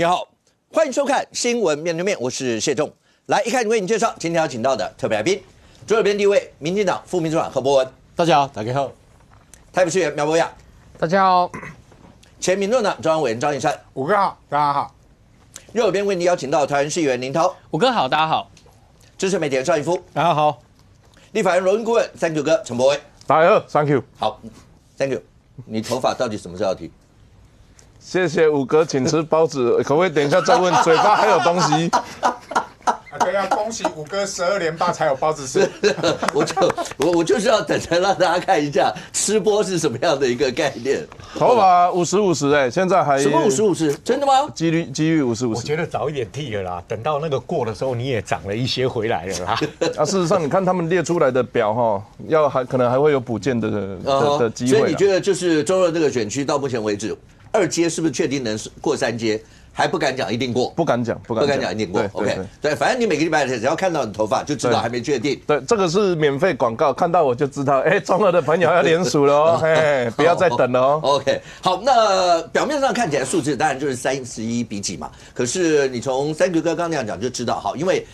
你好，欢迎收看《新闻面对面》，我是谢仲。来，一开始为你介绍今天要请到的特别来宾，左边第一位，民进党副秘书长何伯文，大家好，大家好。台北市议员苗博雅，大家好。前民众党中央委员张义善，五哥好，大家好。右边为你邀请到桃园市议员林涛，五哥好，大家好。资深媒体人邵逸夫，大家好。立法院荣誉顾问3Q 哥陈柏惟，大家好 ，Thank you。好 ，Thank you。你头发到底什么时候要剃？谢谢五哥，请吃包子。可不可以等一下再问？嘴巴还有东西。对，要恭喜五哥12连霸才有包子吃。我就是要等着让大家看一下吃播是什么样的一个概念。头发50-50哎，现在还什么50-50？真的吗？几率50-50。我觉得早一点剃了啦，等到那个过的时候，你也长了一些回来了啦。啊，事实上你看他们列出来的表哈，可能还会有补件的机会。所以你觉得就是中二这个选区到目前为止，2阶是不是确定能过3阶？还不敢讲一定过，不敢讲一定过。OK， 对，反正你每个礼拜只要看到你头发，就知道还没确定。对，这个是免费广告，看到我就知道，哎，中二的朋友要联署了哦，哎，不要再等了哦。OK， 好，那表面上看起来数字当然就是31比几嘛，可是你从3Q哥刚那样讲就知道，好，因为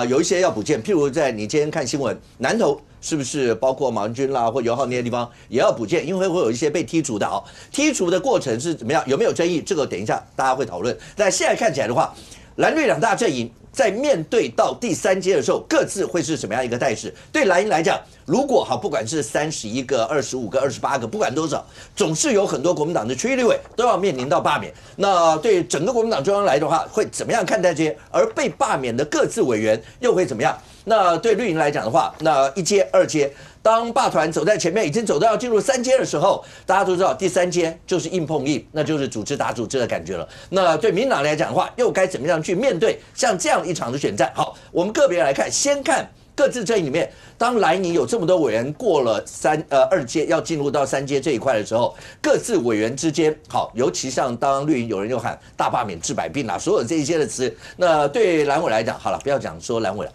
有一些要补件，譬如在你今天看新闻，南投是不是包括马文君啦或尤浩那些地方也要补件，因为会有一些被剔除的，好，剔除的过程是怎么样，有没有争议？这个等一下大家会讨论。但现在看起来的话，蓝绿两大阵营在面对到第3阶的时候，各自会是什么样一个态势？对蓝营来讲，如果好，不管是31个、25个、28个，不管多少，总是有很多国民党的区域立委都要面临到罢免。那对整个国民党中央来的话，会怎么样看待这些？而被罢免的各自委员又会怎么样？那对绿营来讲的话，那1阶、2阶。当罢团走在前面，已经走到要进入3阶的时候，大家都知道第3阶就是硬碰硬，那就是组织打组织的感觉了。那对民进党来讲的话，又该怎么样去面对像这样一场的选战？好，我们个别来看，先看各自阵营里面，当蓝营有这么多委员过了2阶要进入到3阶这一块的时候，各自委员之间，好，尤其像当绿营有人又喊大罢免治百病啦，所有这一些的词，那对蓝委来讲，好了，不要讲说蓝委了。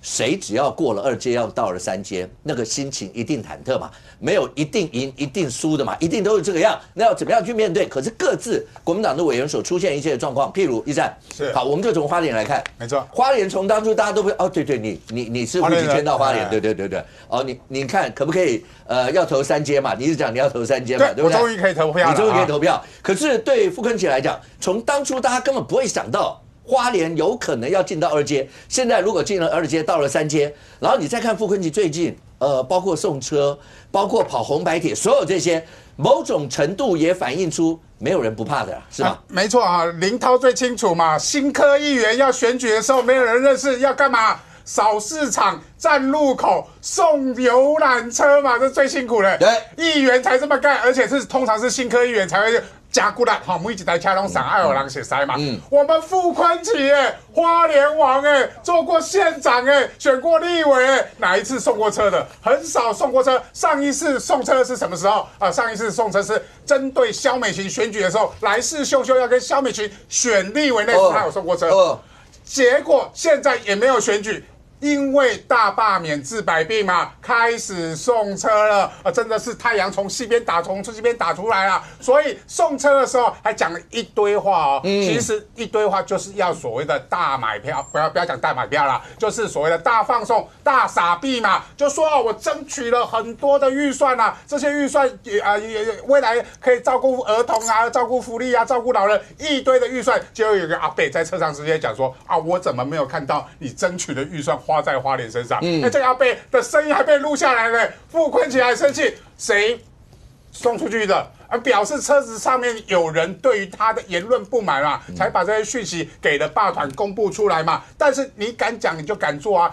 谁只要过了2阶，要到了3阶，那个心情一定忐忑嘛，没有一定赢、一定输的嘛，一定都是这个样。那要怎么样去面对？可是各自国民党的委员所出现一些的状况，譬如一战，是好，我们就从花莲来看，没错，花莲从当初大家都会对，你是户籍迁到花莲，对，哦，你看可不可以要投3阶嘛？你是讲你要投3阶嘛，对不对？我终于可以投票了，你终于可以投票。可是对傅崑萁来讲，从当初大家根本不会想到。花莲有可能要进到2阶，现在如果进了2阶，到了3阶，然后你再看傅崑萁最近，包括送车，包括跑红白帖，所有这些，某种程度也反映出没有人不怕的，是吧？没错啊，林涛最清楚嘛。新科议员要选举的时候，没有人认识，要干嘛？扫市场、站路口、送游览车嘛，这最辛苦的。对，议员才这么干，而且是通常是新科议员才会。加过来，好，每一台车拢上爱有人写塞嘛。我们傅崑萁花莲王做过县长选过立委哪一次送过车的？很少送过车。上一次送车是什么时候啊？上一次送车是针对萧美琴选举的时候，来势汹汹要跟萧美琴选立委那次，他有送过车。结果现在也没有选举。因为大罢免治百病嘛，开始送车了，真的是太阳从西边打，从西边打出来了。所以送车的时候还讲了一堆话哦，其实一堆话就是要所谓的大买票，不要讲大买票啦，就是所谓的大放送、大撒币嘛，就说我争取了很多的预算啊，这些预算也未来可以照顾儿童啊，照顾福利啊，照顾老人，一堆的预算。就有一个阿伯在车上直接讲说啊，我怎么没有看到你争取的预算花在花莲身上？这个阿伯的声音还被录下来了，傅崑萁还生气，谁送出去的？表示车子上面有人对于他的言论不满嘛，才把这些讯息给了罢团公布出来嘛。但是你敢讲你就敢做啊！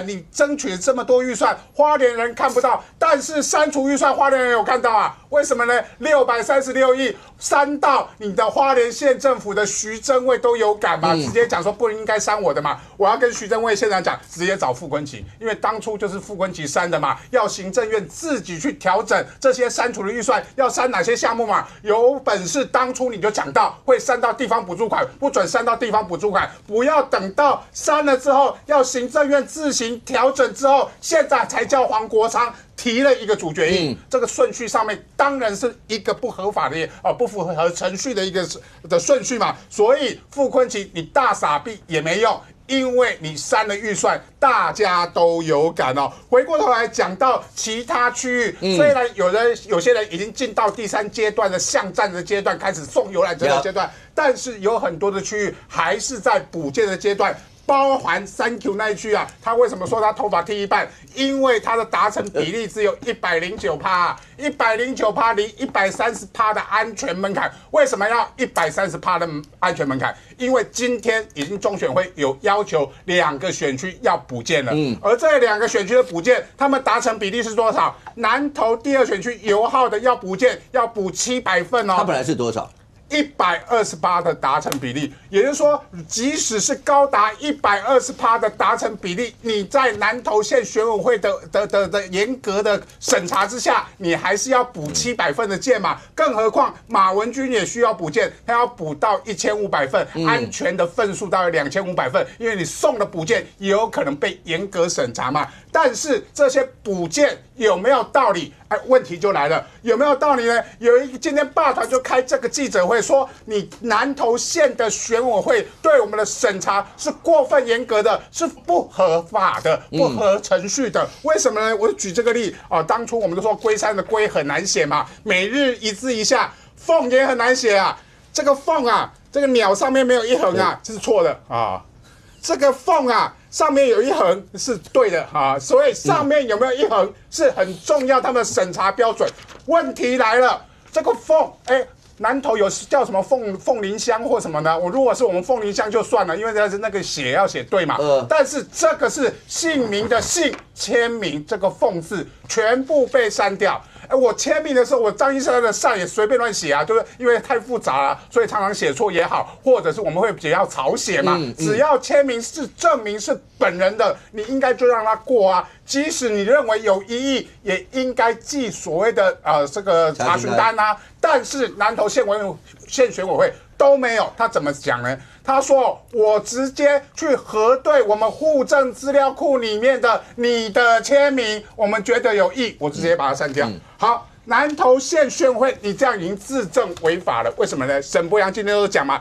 你争取了这么多预算，花莲人看不到，但是删除预算，花莲人有看到啊？为什么呢？636亿删到你的花莲县政府的徐榛蔚都有感嘛，直接讲说不应该删我的嘛。我要跟徐榛蔚县长讲，直接找傅崑萁，因为当初就是傅崑萁删的嘛，要行政院自己去调整这些删除的预算，要删删哪些项目嘛？有本事当初你就讲到会删到地方补助款，不准删到地方补助款，不要等到删了之后要行政院自行调整之后，现在才叫黄国昌提了一个主决议，这个顺序上面当然是一个不合法的不符合程序的一个的顺序嘛。所以傅崐萁你大傻逼也没用。因为你删了预算，大家都有感哦。回过头来讲到其他区域，虽然有些人已经进到第3阶段的巷战的阶段，开始送游览车的阶段，但是有很多的区域还是在补件的阶段。包含3Q 那一区啊，他为什么说他头发剃一半？因为他的达成比例只有109%，109%离130%的安全门槛。为什么要130%的安全门槛？因为今天已经中选会有要求2个选区要补件了，而这2个选区的补件，他们达成比例是多少？南投第2选区油耗的要补件，要补700份哦。它本来是多少？128%的达成比例，也就是说，即使是高达120%的达成比例，你在南投县选委会的严格的审查之下，你还是要补700份的件嘛。更何况马文君也需要补件，他要补到1500份，安全的份数大概2500份，因为你送的补件也有可能被严格审查嘛。但是这些补件有没有道理？问题就来了，有没有道理呢？今天罢团就开这个记者会说，你南投县的选委会对我们的审查是过分严格的，是不合法的、不合程序的。为什么呢？我举这个例啊，当初我们都说龟山的龟很难写嘛，每日一字一下，凤也很难写啊。这个凤啊，这个鸟上面没有一横啊，这是错的啊。这个凤啊，上面有一横是对的啊，所以上面有没有一横是很重要，他们的审查标准。问题来了，这个凤，南投有叫什么凤林乡或什么呢？如果是我们凤林乡就算了，因为那个写要写对嘛。但是这个是姓名的姓，签名这个凤字全部被删掉。我签名的时候，我张医生的上也随便乱写啊，就是因为太复杂了，所以常常写错也好，或者是我们会比较草写嘛。只要签名是证明是本人的，你应该就让他过啊。即使你认为有异议，也应该寄所谓的这个查询单啊。但是南投县选委会都没有，他怎么讲呢？他说我直接去核对我们户政资料库里面的你的签名，我们觉得有异，我直接把它删掉。好，南投县选委会你这样已经自证违法了，为什么呢？沈伯洋今天都讲嘛，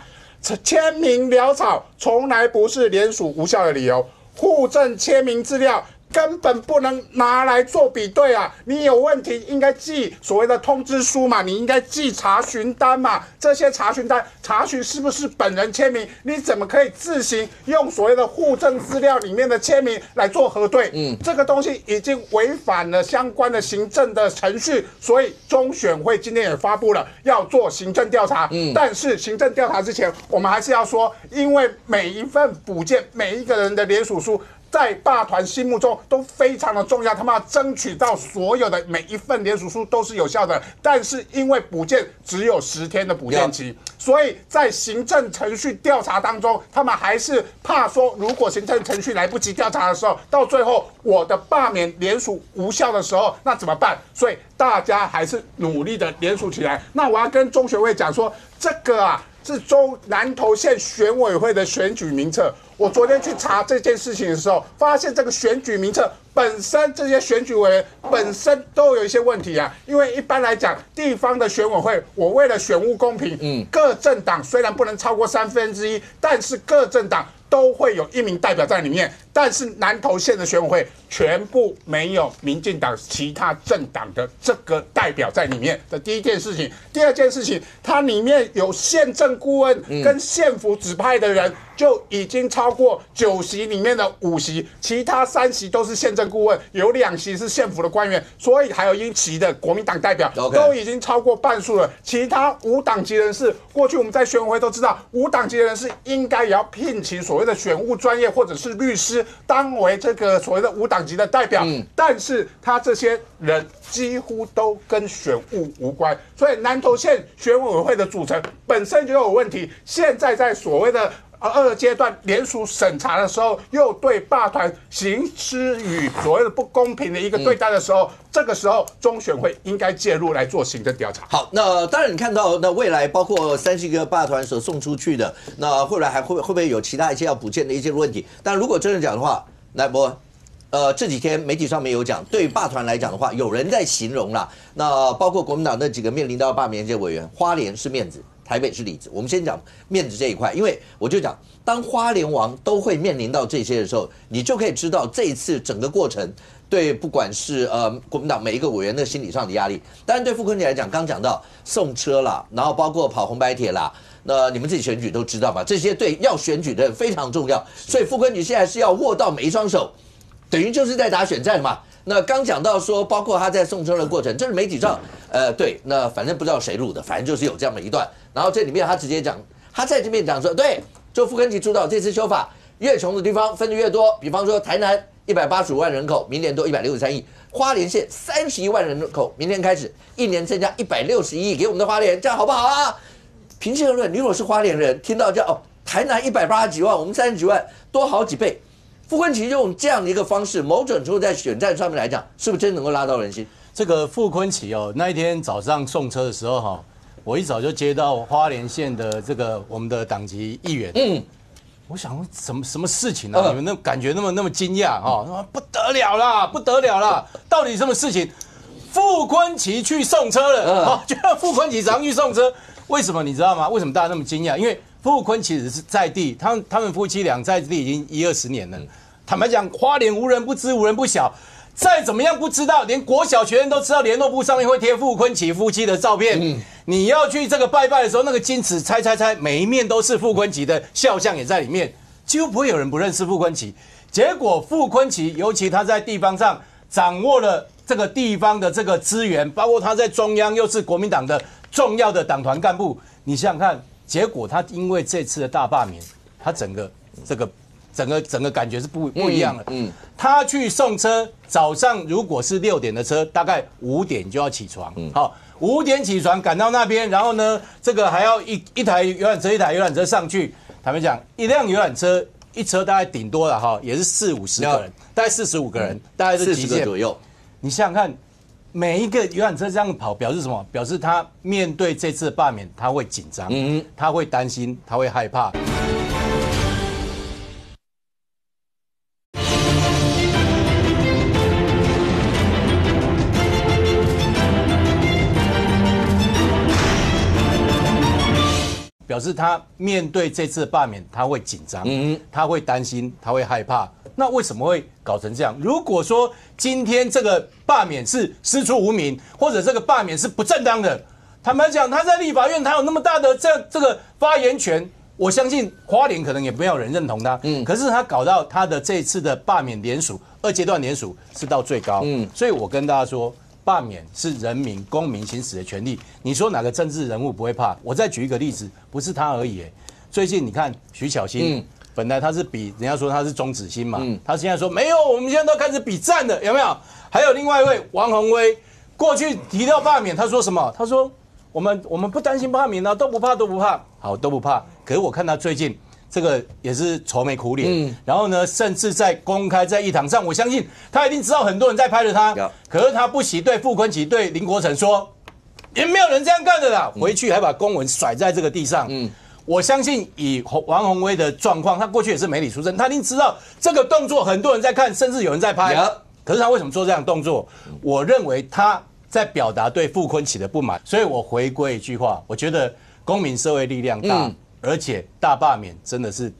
签名潦草从来不是联署无效的理由，户政签名资料根本不能拿来做比对啊！你有问题应该寄所谓的通知书嘛，你应该寄查询单嘛。这些查询单查询是不是本人签名，你怎么可以自行用所谓的户政资料里面的签名来做核对？这个东西已经违反了相关的行政的程序，所以中选会今天也发布了要做行政调查。但是行政调查之前，我们还是要说，因为每一份补件，每一个人的联署书，在罢团心目中都非常的重要，他们要争取到所有的每一份联署书都是有效的。但是因为补件只有10天的补件期，所以在行政程序调查当中，他们还是怕说，如果行政程序来不及调查的时候，到最后我的罢免联署无效的时候，那怎么办？所以大家还是努力的联署起来。那我要跟中选会讲说，这个啊是南投县选委会的选举名册。我昨天去查这件事情的时候，发现这个选举名册本身，这些选举委员本身都有一些问题啊。因为一般来讲，地方的选委会，我为了选务公平，各政党虽然不能超过1/3，但是各政党都会有1名代表在里面。但是南投县的选委会全部没有民进党其他政党的这个代表在里面的第一件事情。第二件事情，它里面有县政顾问跟县府指派的人，就已经超过9席里面的5席，其他3席都是县政顾问，有2席是县府的官员，所以还有1席的国民党代表，都已经超过半数了。其他无党籍人士，过去我们在选委会都知道，无党籍人士应该也要聘请所谓的选务专业或者是律师，当为这个所谓的无党籍的代表。但是他这些人几乎都跟选务无关，所以南投县选委会的组成本身就有问题。现在在所谓的2阶段联署审查的时候，又对罢团行施予所谓的不公平的一个对待的时候，这个时候中选会应该介入来做行政调查。好，那当然你看到那未来包括30个罢团所送出去的，那后来会不会有其他一些要补件的一些问题？但如果真的讲的话，来博。这几天媒体上面有讲，对罢团来讲的话，有人在形容啦。那包括国民党那几个面临到罢免这些委员，花莲是面子，台北是里子。我们先讲面子这一块，因为我就讲，当花莲王都会面临到这些的时候，你就可以知道这一次整个过程对不管是国民党每一个委员的心理上的压力。当然对傅昆萁来讲，刚讲到送车啦，然后包括跑红白帖啦。那你们自己选举都知道吧？这些对要选举的人非常重要，所以傅昆萁现在是要握到每一双手。等于就是在打选战嘛。那刚讲到说，包括他在送车的过程，这是媒体上，对，那反正不知道谁录的，反正就是有这样的一段。然后这里面他直接讲，他在这边讲说，对，就傅昆萁主导这次修法，越穷的地方分的越多，比方说台南185万人口，明年多163亿；花莲县31万人口，明年开始一年增加161亿给我们的花莲，这样好不好啊？平心而论，你如果是花莲人，听到这样哦，台南180几万，我们30几万，多好几倍。傅昆萁用这样的一个方式，某种程度在选战上面来讲，是不是真能够拉到人心？这个傅昆萁哦，那一天早上送车的时候哈，我一早就接到花莲县的这个我们的党籍议员，我想什么事情啊？你们那感觉那么惊讶哈？不得了啦，不得了啦！到底什么事情？傅昆萁去送车了，就让傅昆萁早上去送车，为什么你知道吗？为什么大家那么惊讶？因为傅昆萁是在地，他们夫妻俩在地已经10-20年了。坦白讲，花莲无人不知，无人不晓。再怎么样不知道，连国小学生都知道，联络簿上面会贴傅昆萁夫妻的照片。你要去这个拜拜的时候，那个金纸拆，每一面都是傅昆萁的肖像也在里面，几乎不会有人不认识傅昆萁。结果傅昆萁，尤其他在地方上掌握了这个地方的这个资源，包括他在中央又是国民党的重要的党团干部。你想想看，结果他因为这次的大罢免，他整个感觉是不一样的。他去送车，早上如果是6点的车，大概5点就要起床。好，5点起床赶到那边，然后呢，这个还要一台游览车，一台游览车上去。坦白讲，一辆游览车一车大概顶多了哈，也是40-50个人，大概45个人，大概是极限40个左右。你想想看，每一个游览车这样跑，表示什么？表示他面对这次的罢免，他会紧张，他会担心，他会害怕。表示他面对这次的罢免，他会紧张，他会担心，他会害怕。那为什么会搞成这样？如果说今天这个罢免是师出无名，或者这个罢免是不正当的，坦白讲，他在立法院他有那么大的这个发言权，我相信花莲可能也没有人认同他。可是他搞到他的这一次的罢免联署2阶段联署是到最高。所以我跟大家说，罢免是人民公民行使的权利。你说哪个政治人物不会怕？我再举一个例子，不是他而已。最近你看徐巧芯，本来他是比人家说他是中子星嘛，他现在说没有，我们现在都开始比战了，有没有？还有另外一位王宏威，过去提到罢免，他说什么？他说我们不担心罢免啊，都不怕，好，都不怕。可是我看他最近这个也是愁眉苦脸，然后呢，甚至在公开在议堂上，我相信他一定知道很多人在拍着他，可是他不惜对傅昆萁、对林国成说，也没有人这样干的啦，回去还把公文甩在这个地上。我相信以王宏威的状况，他过去也是媒体出身，他一定知道这个动作很多人在看，甚至有人在拍。可是他为什么做这样的动作？我认为他在表达对傅昆萁的不满。所以我回归一句话，我觉得公民社会力量大，而且大罢免真的是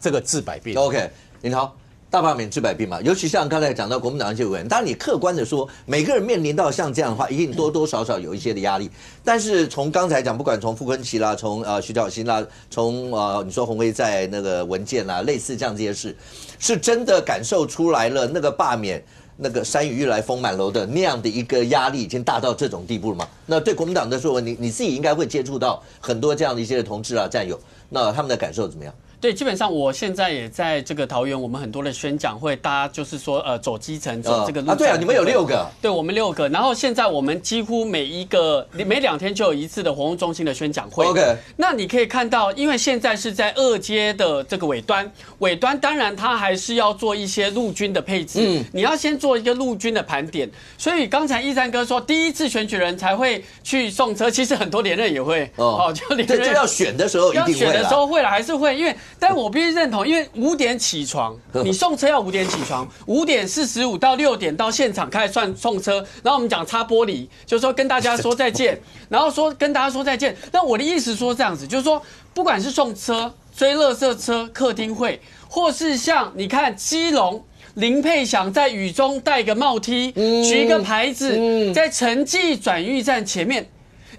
这个治百病。OK， 林涛。大罢免治百病嘛，尤其像刚才讲到国民党一些委员，当然你客观的说，每个人面临到像这样的话，一定多多少少有一些的压力。但是从刚才讲，不管从傅昆萁啦，从徐巧芯啦，从你说宏威在那个文件啦，类似这样这些事，是真的感受出来了那个罢免。那个山雨欲来风满楼的那样的一个压力已经大到这种地步了吗？那对国民党的说，你自己应该会接触到很多这样的一些同志啊战友，那他们的感受怎么样？对，基本上我现在也在这个桃园，我们很多的宣讲会，大家就是说走基层，走这个路线。对啊，你们有6个，对，我们6个。然后现在我们几乎每2天就有一次的活动中心的宣讲会。OK， 那你可以看到，因为现在是在2阶的这个尾端当然它还是要做一些陆军的配置，你要先做一个陆军的盘点。所以刚才13哥说，第一次选举人才会去送车，其实很多连任也会就连任这要选的时候一定会，要选的时候会了，还是会，因为但我必须认同，因为5点起床，你送车要5点起床，5点45到6点到现场开始算送车，然后我们讲擦玻璃，就是说跟大家说再见，然后说跟大家说再见。那我的意思说这样子，就是说不管是送车、追垃圾车、客厅会，或是像你看基隆。林佩祥在雨中戴个帽 T， 举一个牌子，在城际转运站前面。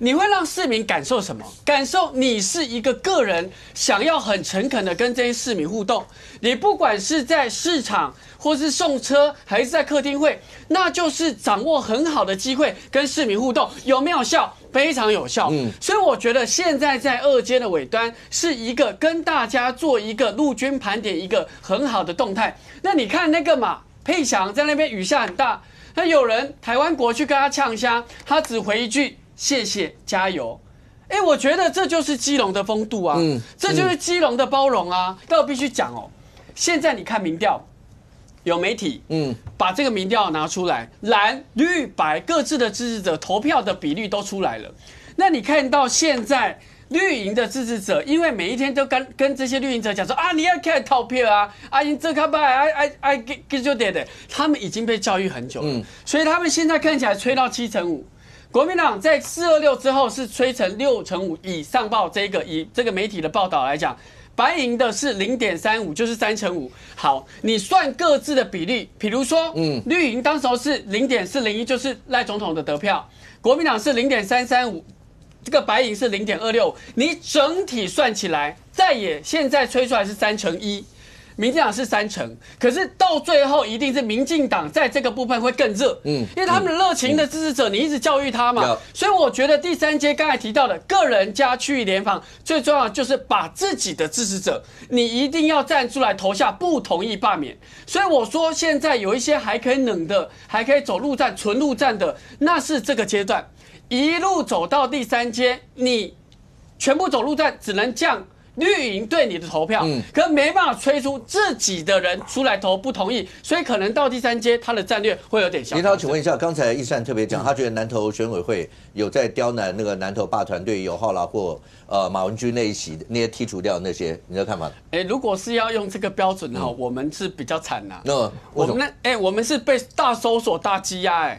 你会让市民感受什么？感受你是一个个人，想要很诚恳的跟这些市民互动。你不管是在市场，或是送车，还是在客厅会，那就是掌握很好的机会跟市民互动。有没有效？非常有效。所以我觉得现在在2阶的尾端是一个跟大家做一个陆军盘点，一个很好的动态。那你看那个嘛，佩祥在那边雨下很大，那有人台湾国去跟他呛虾，他只回一句。谢谢，加油！我觉得这就是基隆的风度啊，这就是基隆的包容啊。但我必须讲哦，现在你看民调，有媒体把这个民调拿出来，蓝、绿、白各自的支持者投票的比率都出来了。那你看到现在绿营的支持者，因为每一天都跟这些绿营者讲说啊，你要开投票啊，你这个吧，给就得的，他们已经被教育很久了，所以他们现在看起来吹到7%-5%。国民党在426之后是吹成6%-5%，以上报以这个媒体的报道来讲，白银的是0.35%，就是3%-5%。好，你算各自的比例，比如说，绿营当时候是0.401，就是赖总统的得票，国民党是0.335，这个白银是0.265，你整体算起来，现在吹出来是3%-1%。民进党是3%，可是到最后一定是民进党在这个部分会更热，因为他们的热情的支持者，你一直教育他嘛，所以我觉得第3阶刚才提到的个人加区域联防，最重要的就是把自己的支持者，你一定要站出来投下不同意罢免。所以我说现在有一些还可以冷的，还可以走陆战、纯陆战的，那是这个阶段，一路走到第3阶，你全部走陆战，只能降。绿营对你的投票，可没办法催出自己的人出来投不同意，所以可能到第3阶，他的战略会有点小。林涛，请问一下，刚才一善特别讲，他觉得南投选委会有在刁难那个南投霸团队，有浩拉或马文君那一席那些剔除掉那些，你的看法？如果是要用这个标准哈，我们是比较惨呐。那我们是被大搜索、大羁押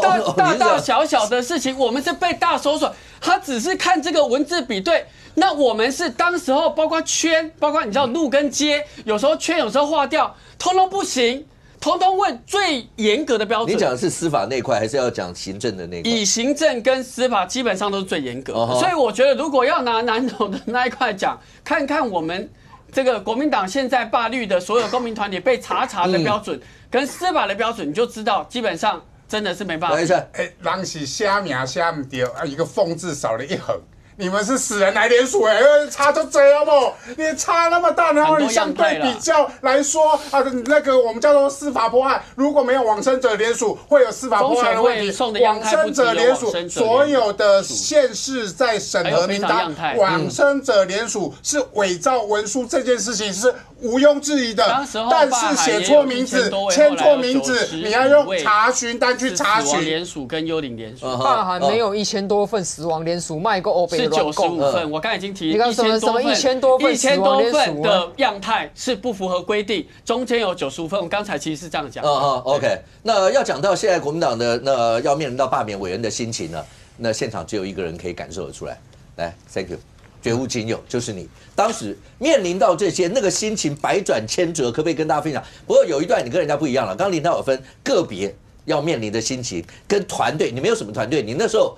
大大小小的事情，我们是被大搜索，他只是看这个文字比对。那我们是当时候包括圈，包括你知道路跟街，有时候圈，有时候划掉，通通不行，通通问最严格的标准。你讲的是司法那块，还是要讲行政的那块？以行政跟司法基本上都是最严格的，所以我觉得如果要拿南投的那一块讲，看看我们这个国民党现在罢绿的所有公民团体被查的标准，跟司法的标准，你就知道基本上真的是没办法。人是写名写不对啊，一个凤字少了一横。你们是死人来联署差就这样不？你差那么大，然后你相对比较来说啊，那个我们叫做司法迫害，如果没有往生者联署，会有司法迫害的问题。往生者联署，所有的县市在审核名单，往生者联署是伪造文书这件事情是毋庸置疑的。但是写错名字、签错名字，你要用查询单去查询。联署跟幽灵联署，大韩没有1000多份死亡联署，卖个欧北。95份，我刚才已经提1000多份的样态是不符合规定，中间有95份，我刚才其实是这样讲。OK， 那要讲到现在国民党的要面临到罢免委员的心情呢，那现场只有一个人可以感受得出来，来 ，Thank you， 绝无仅有，就是你。当时面临到这些，那个心情百转千折，可不可以跟大家分享？不过有一段你跟人家不一样了，刚刚林涛有分个别。要面临的心情跟团队，你没有什么团队，你那时候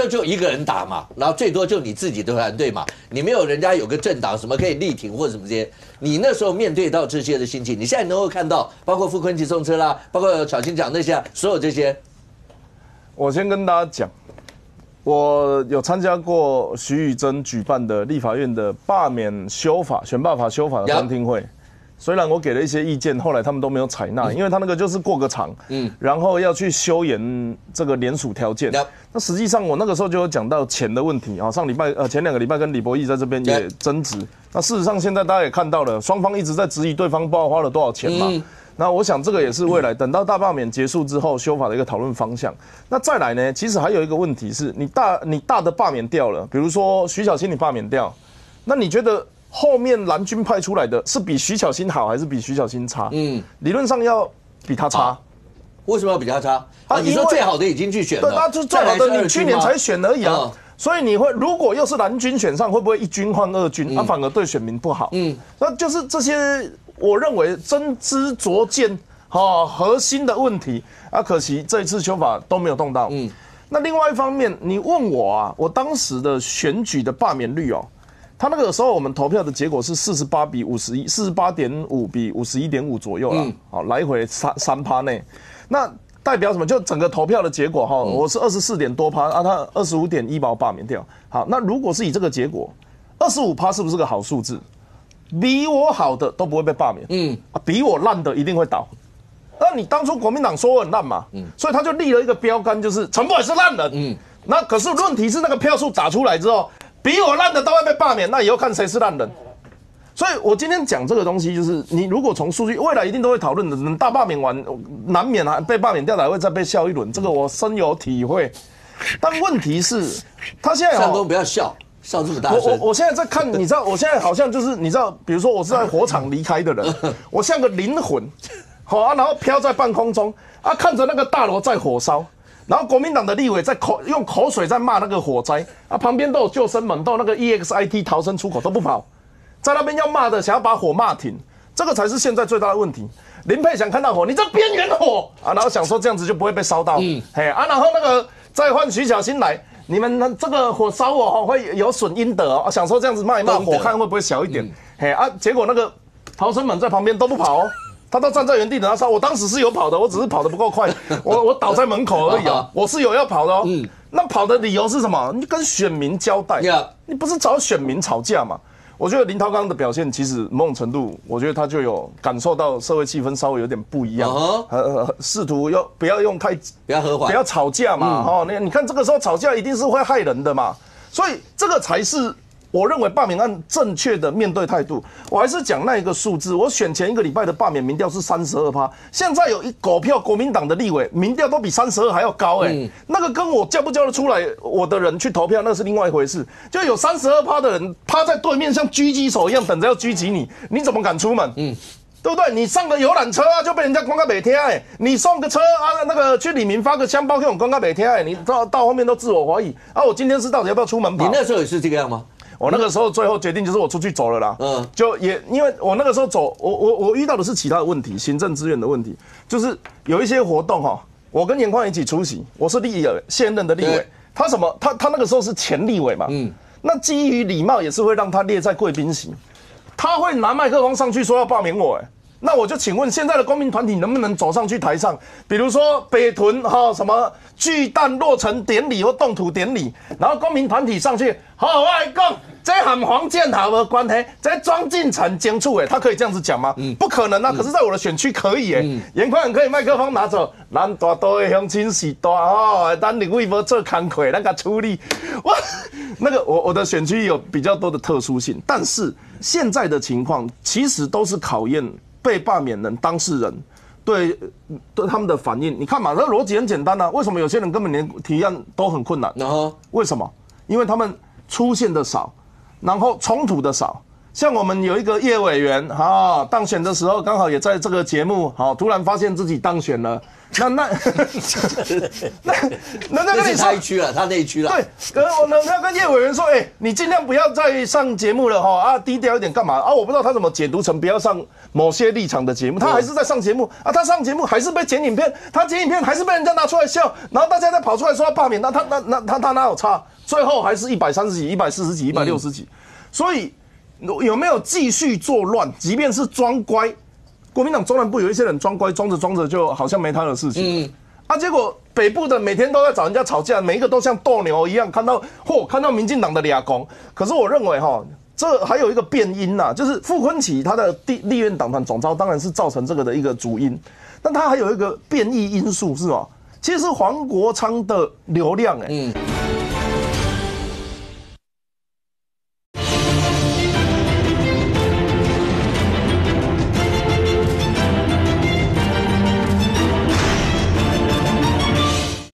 就一个人打嘛，然后最多就你自己的团队嘛，你没有人家有个政党什么可以力挺或者什么这些，你那时候面对到这些的心情，你现在能够看到，包括傅昆萁送车啦，包括小青讲那些所有这些，我先跟大家讲，我有参加过徐宇珍举办的立法院的罢免选罢法修法的公听会。虽然我给了一些意见，后来他们都没有采纳，因为他那个就是过个场，然后要去修严这个联署条件。那实际上我那个时候就有讲到钱的问题啊，前2个礼拜跟李博义在这边也争执。那事实上现在大家也看到了，双方一直在质疑对方不知道花了多少钱嘛。那我想这个也是未来等到大罢免结束之后修法的一个讨论方向。那再来呢，其实还有一个问题是你大的罢免掉了，比如说徐小青你罢免掉，那你觉得？后面蓝军派出来的是比徐小新好还是比徐小新差？理论上要比他差。为什么要比他差？你说最好的已经去选了，对，那就是最好的，你去年才选而已啊。所以你会如果又是蓝军选上，会不会一军换二军？反而对选民不好。那就是这些我认为真知灼见核心的问题啊。可惜这一次修法都没有动到。那另外一方面，你问我啊，我当时的选举的罢免率他那个时候我们投票的结果是48比51 ，48.5比51.5左右啦，好，来回3%内，那代表什么？就整个投票的结果我是24点多%啊，他25.1%把我罢免掉。好，那如果是以这个结果，25%是不是个好数字？比我好的都不会被罢免，比我烂的一定会倒。那你当初国民党说我很烂嘛，所以他就立了一个标杆，就是陈柏惟是烂人。那可是问题是那个票数打出来之后。比我烂的都会被罢免，那以后看谁是烂人。所以我今天讲这个东西，就是你如果从数据，未来一定都会讨论的。等大罢免完，难免被罢免掉的还会再被笑一轮，这个我深有体会。但问题是，他现在上公不要笑这么大声。我现在在看，你知道，我现在好像就是你知道，比如说我是在火场离开的人，我像个灵魂，然后飘在半空中看着那个大楼在火烧。然后国民党的立委在用口水在骂那个火灾旁边都有救生门，都有那个 EXIT 逃生出口都不跑，在那边要骂的，想要把火骂停，这个才是现在最大的问题。林佩祥看到火，你这边缘火然后想说这样子就不会被烧到，然后那个再换徐小新来，你们这个火烧我会有损阴德想说这样子骂一骂火看会不会小一点，结果那个逃生门在旁边都不跑他都站在原地等他烧，我当时是有跑的，我只是跑得不够快，我倒在门口而已我是有要跑的那跑的理由是什么？你跟选民交代，你不是找选民吵架嘛？我觉得林涛刚的表现其实某种程度，我觉得他就有感受到社会气氛稍微有点不一样，试图不要用太不要和缓，不要吵架嘛，你看这个时候吵架一定是会害人的嘛，所以这个才是。我认为罢免案正确的面对态度，我还是讲那一个数字。我选前1个礼拜的罢免民调是32%，现在有一狗票国民党的立委民调都比32还要高那个跟我叫不叫得出来我的人去投票那是另外一回事。就有32%的人趴在对面像狙击手一样等着要狙击你，你怎么敢出门？对不对？你上个游览车就被人家光个没听你送个车那个去李明发个香包给我光个没听你到后面都自我怀疑我今天是到底要不要出门跑？你那时候也是这个样吗？我那个时候最后决定就是我出去走了啦，就也因为我那个时候走，我遇到的是其他的问题，行政资源的问题，就是有一些活动我跟严宽一起出席，我是现任的立委，他那个时候是前立委嘛，那基于礼貌也是会让他列在贵宾席，他会拿麦克风上去说要罢免我那我就请问现在的公民团体能不能走上去台上，比如说北屯什么巨蛋落成典礼或动土典礼，然后公民团体上去，我来讲，这和黄建豪没关系，这庄敬诚争取他可以这样子讲吗？不可能可是在我的选区可以严宽可以麦克风拿走，咱大都的乡亲是大咱立委无做工课，咱甲处理。我的选区有比较多的特殊性，但是现在的情况其实都是考验。被罢免人当事人对他们的反应，你看嘛，那逻辑很简单为什么有些人根本连提案都很困难？为什么？因为他们出现的少，然后冲突的少。像我们有一个叶委员当选的时候，刚好也在这个节目突然发现自己当选了。那是他一区了，他那一区了。对，我要跟叶委员说，你尽量不要再上节目了低调一点干嘛我不知道他怎么解读成不要上某些立场的节目，他还是在上节目他上节目还是被剪影片，他剪影片还是被人家拿出来笑，然后大家再跑出来说要罢免，那他哪有差？最后还是130几、140几、160几，所以有没有继续作乱？即便是装乖。国民党中南部有一些人装乖，装着装着就好像没他的事情。啊，结果北部的每天都在找人家吵架，每一个都像斗牛一样，看到民进党的俩公。可是我认为这还有一个变因呐，就是傅昆萁他的立院党团总召当然是造成这个的一个主因，但他还有一个变异因素是吗？其实是黄国昌的流量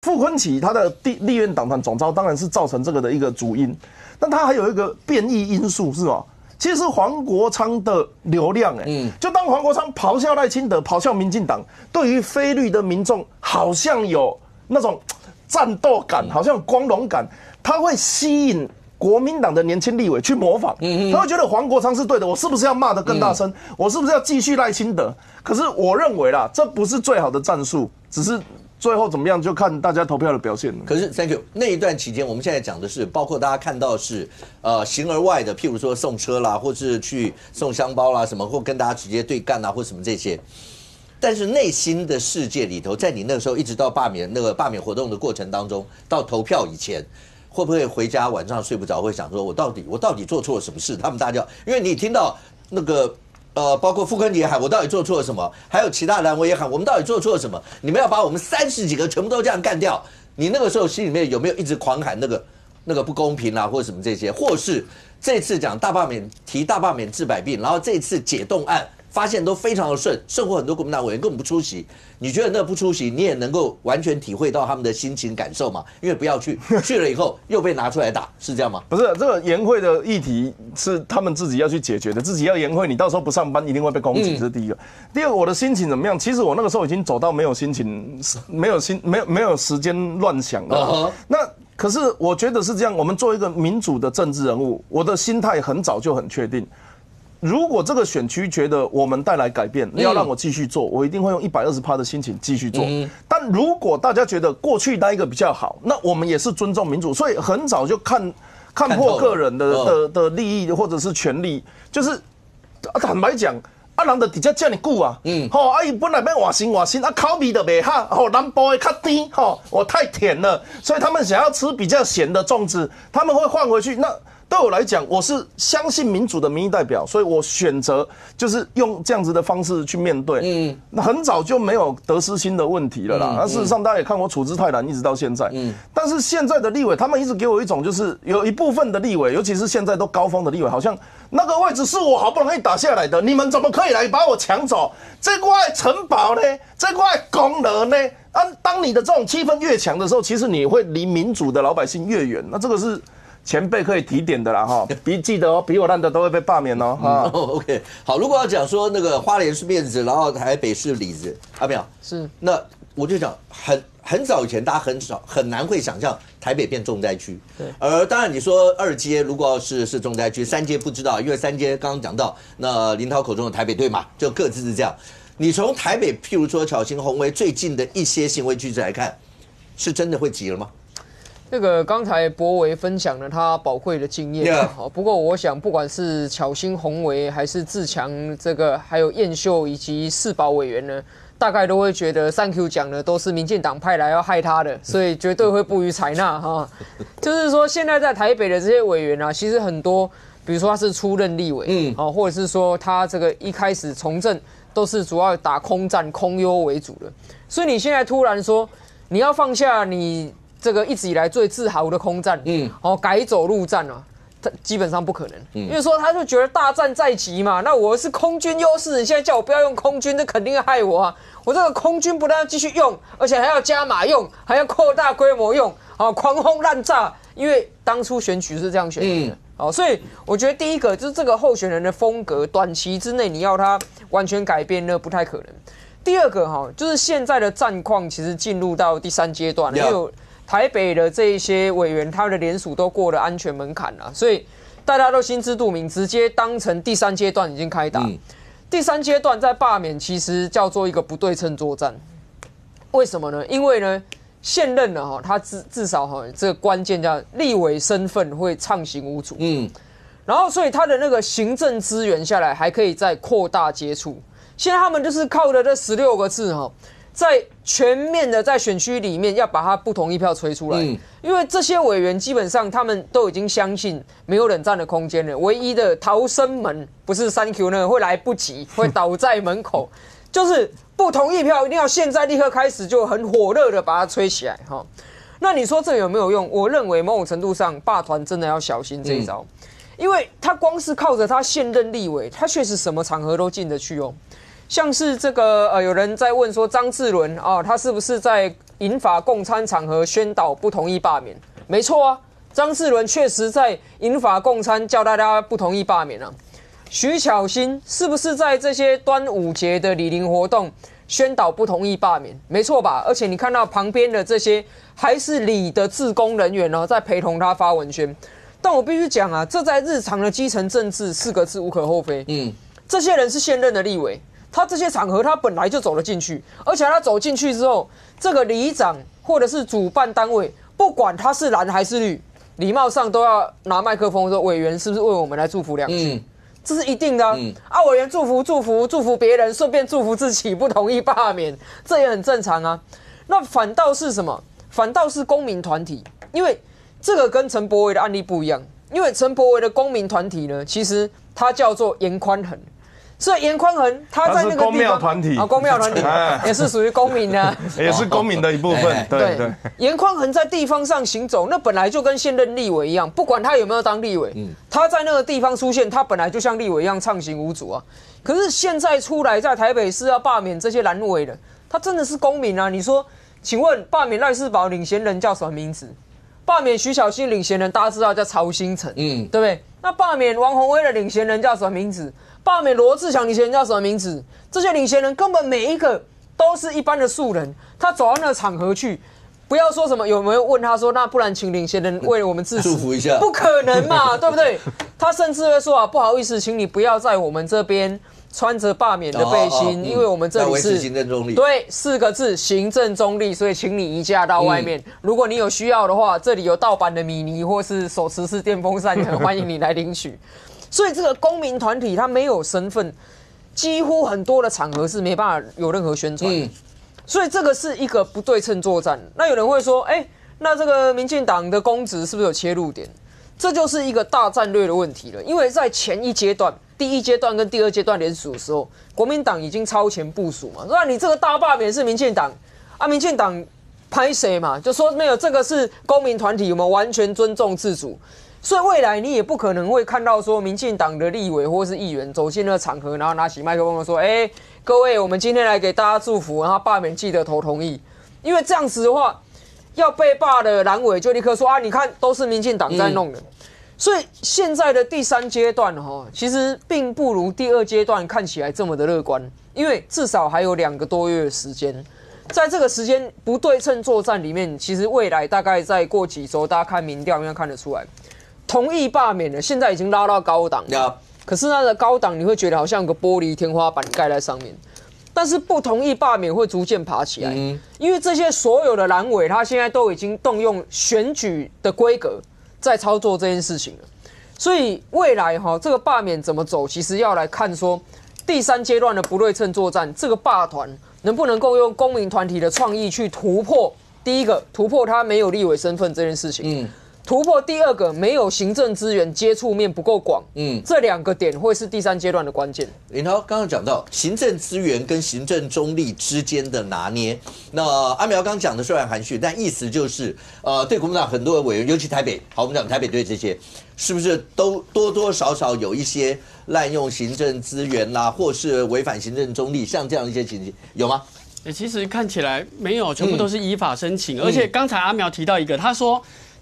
傅昆萁他的立院党团总召当然是造成这个的一个主因，但他还有一个变异因素是吗？其实是黄国昌的流量就当黄国昌咆哮赖清德、咆哮民进党，对于非绿的民众好像有那种战斗感，好像有光荣感，他会吸引国民党的年轻立委去模仿，他会觉得黄国昌是对的，我是不是要骂得更大声？我是不是要继续赖清德？可是我认为啦，这不是最好的战术，只是最后怎么样就看大家投票的表现了。可是 ，Thank you。那一段期间，我们现在讲的是，包括大家看到是形而外的，譬如说送车啦，或是去送香包啦，什么，或跟大家直接对干啦，或什么这些。但是内心的世界里头，在你那个时候一直到罢免活动的过程当中，到投票以前，会不会回家晚上睡不着，会想说我到底做错了什么事？他们大家，因为你听到那个。包括傅昆萁也喊我到底做错了什么，还有其他人我也喊我们到底做错了什么？你们要把我们30几个全部都这样干掉？你那个时候心里面有没有一直狂喊那个不公平啦，或者什么这些？或是这次讲大罢免提大罢免治百病，然后这次解冻案发现都非常的顺，胜过很多国民党委员根本不出席。你觉得那不出席，你也能够完全体会到他们的心情感受吗？因为不要去了以后又被拿出来打，是这样吗？不是，这个研会的议题是他们自己要去解决的，自己要研会，你到时候不上班一定会被攻击，这是第一个。第二个，我的心情怎么样？其实我那个时候已经走到没有心情，没有时间乱想了。那可是我觉得是这样，我们做一个民主的政治人物，我的心态很早就很确定。如果这个选区觉得我们带来改变，要让我继续做，我一定会用120%的心情继续做。但如果大家觉得过去那一个比较好，那我们也是尊重民主，所以很早就看破个人的利益或者是权利，就是坦白讲。人就直接这么久啊，伊本来要换新，口味就袂好，南部的较甜，我太甜了，所以他们想要吃比较咸的粽子，他们会换回去。那对我来讲，我是相信民主的民意代表，所以我选择就是用这样子的方式去面对。那很早就没有得失心的问题了啦。那事实上大家也看我处之泰然，一直到现在。但是现在的立委，他们一直给我一种就是有一部分的立委，尤其是现在都高峰的立委，好像那个位置是我好不容易打下来的，你们怎么可以来把我抢走？这块城堡呢？这块功劳呢？当你的这种气氛越强的时候，其实你会离民主的老百姓越远。那这个是前辈可以提点的啦哈，记得哦，比我烂的都会被罢免哦。OK， 好，如果要讲说那个花莲是面子，然后台北是里子，没有是，那我就讲很早以前，大家很难会想象台北变重灾区。对，而当然你说2街如果是重灾区，3街不知道，因为3街刚刚讲到那林涛口中的台北队嘛，就各自是这样。你从台北譬如说巧芯、宏维最近的一些行为举止来看，是真的会急了吗？那个刚才博维分享了他宝贵的经验，不过我想不管是巧芯、宏维还是自强，这个还有燕秀以及世保委员呢，大概都会觉得3Q 讲的都是民进党派来要害他的，所以绝对会不予采纳哈。就是说现在在台北的这些委员啊，其实很多，比如说他是初任立委，或者是说他这个一开始从政都是主要打空战、空优为主的，所以你现在突然说你要放下你这个一直以来最自豪的空战，改走陆战啊，他基本上不可能，因为说他就觉得大战在即嘛，那我是空军优势，你现在叫我不要用空军，这肯定要害我啊！我这个空军不但要继续用，而且还要加码用，还要扩大规模用，狂轰滥炸，因为当初选举是这样选的，所以我觉得第一个就是这个候选人的风格，短期之内你要他完全改变呢，不太可能。第二个就是现在的战况其实进入到第3阶段了，因为台北的这一些委员，他们的联署都过了安全门槛了，所以大家都心知肚明，直接当成第3阶段已经开打。第3阶段在罢免其实叫做一个不对称作战，为什么呢？因为呢，现任的他至少这个关键叫立委身份会畅行无阻，然后所以他的那个行政资源下来还可以再扩大接触。现在他们就是靠着这16个字在全面的在选区里面要把他不同意票吹出来，因为这些委员基本上他们都已经相信没有冷战的空间了，唯一的逃生门不是3Q 那个会来不及，会倒在门口，就是不同意票一定要现在立刻开始就很火热的把它吹起来哈。那你说这有没有用？我认为某种程度上霸团真的要小心这一招，因为他光是靠着他现任立委，他确实什么场合都进得去哦。像是这个有人在问说张志伦啊，他是不是在银法共餐场合宣导不同意罢免？没错啊，张志伦确实在银法共餐叫大家不同意罢免啊。徐巧芯是不是在这些端午节的礼林活动宣导不同意罢免？没错吧？而且你看到旁边的这些还是里的志工人员哦，在陪同他发文宣。但我必须讲啊，这在日常的基层政治4个字无可厚非。这些人是现任的立委。他这些场合，他本来就走了进去，而且他走进去之后，这个里长或者是主办单位，不管他是蓝还是绿，礼貌上都要拿麦克风说：“委员是不是为我们来祝福2句？”这是一定的啊！委员祝福别人，顺便祝福自己，不同意罢免，这也很正常啊。那反倒是什么？反倒是公民团体，因为这个跟陈柏惟的案例不一样，因为陈柏惟的公民团体呢，其实它叫做严宽衡。所以严宽衡他在那个地方，公庙团体啊，公庙团体也是属于公民的，也是公民的一部分。对对，严宽衡在地方上行走，那本来就跟现任立委一样，不管他有没有当立委，他在那个地方出现，他本来就像立委一样畅行无阻啊。可是现在出来在台北市要罢免这些蓝委的，他真的是公民啊？你说，请问罢免赖士葆领衔人叫什么名字？罢免徐巧芯领衔人大家知道叫曹兴诚，对不对？那罢免王宏威的领衔人叫什么名字？罢免罗志祥领衔人叫什么名字？这些领衔人根本每一个都是一般的素人，他走到那个场合去，不要说什么有没有问他说，那不然请领衔人为我们致辞，祝福一下，不可能嘛，对不对？他甚至会说啊，不好意思，请你不要在我们这边穿着罢免的背心，因为我们这里是行政中立，对，4个字行政中立，所以请你移驾到外面。如果你有需要的话，这里有盗版的米妮或是手持式电风扇，很欢迎你来领取。所以这个公民团体他没有身份，几乎很多的场合是没办法有任何宣传。所以这个是一个不对称作战。那有人会说，那这个民进党的公职是不是有切入点？这就是一个大战略的问题了。因为在前一阶段，第1阶段跟第2阶段联署的时候，国民党已经超前部署嘛。那你这个大罢免是民进党啊，民进党拍谁嘛？就说没有，这个是公民团体，我们完全尊重自主。所以未来你也不可能会看到说民进党的立委或是议员走进那个场合，然后拿起麦克风说：“各位，我们今天来给大家祝福，然后罢免记得投同意。”因为这样子的话，要被罢的蓝委就立刻说：“啊，你看都是民进党在弄的。”所以现在的第3阶段其实并不如第2阶段看起来这么的乐观，因为至少还有2个多月的时间。在这个时间不对称作战里面，其实未来大概再过几周，大家看民调应该看得出来。同意罢免的，现在已经拉到高档，可是它的高档你会觉得好像有个玻璃天花板盖在上面，但是不同意罢免会逐渐爬起来，因为这些所有的蓝委，他现在都已经动用选举的规格在操作这件事情了，所以未来这个罢免怎么走，其实要来看说第3阶段的不对称作战，这个罢团能不能够用公民团体的创意去突破？第一个突破他没有立委身份这件事情，突破第2个没有行政资源接触面不够广，这2个点会是第3阶段的关键。林涛刚刚讲到行政资源跟行政中立之间的拿捏，那阿苗刚讲的虽然含蓄，但意思就是对国民党很多的委员，尤其台北，好，我们讲台北队这些，是不是都多多少少有一些滥用行政资源啦，或是违反行政中立，像这样一些情形有吗？其实看起来没有，全部都是依法申请，而且刚才阿苗提到一个，他说。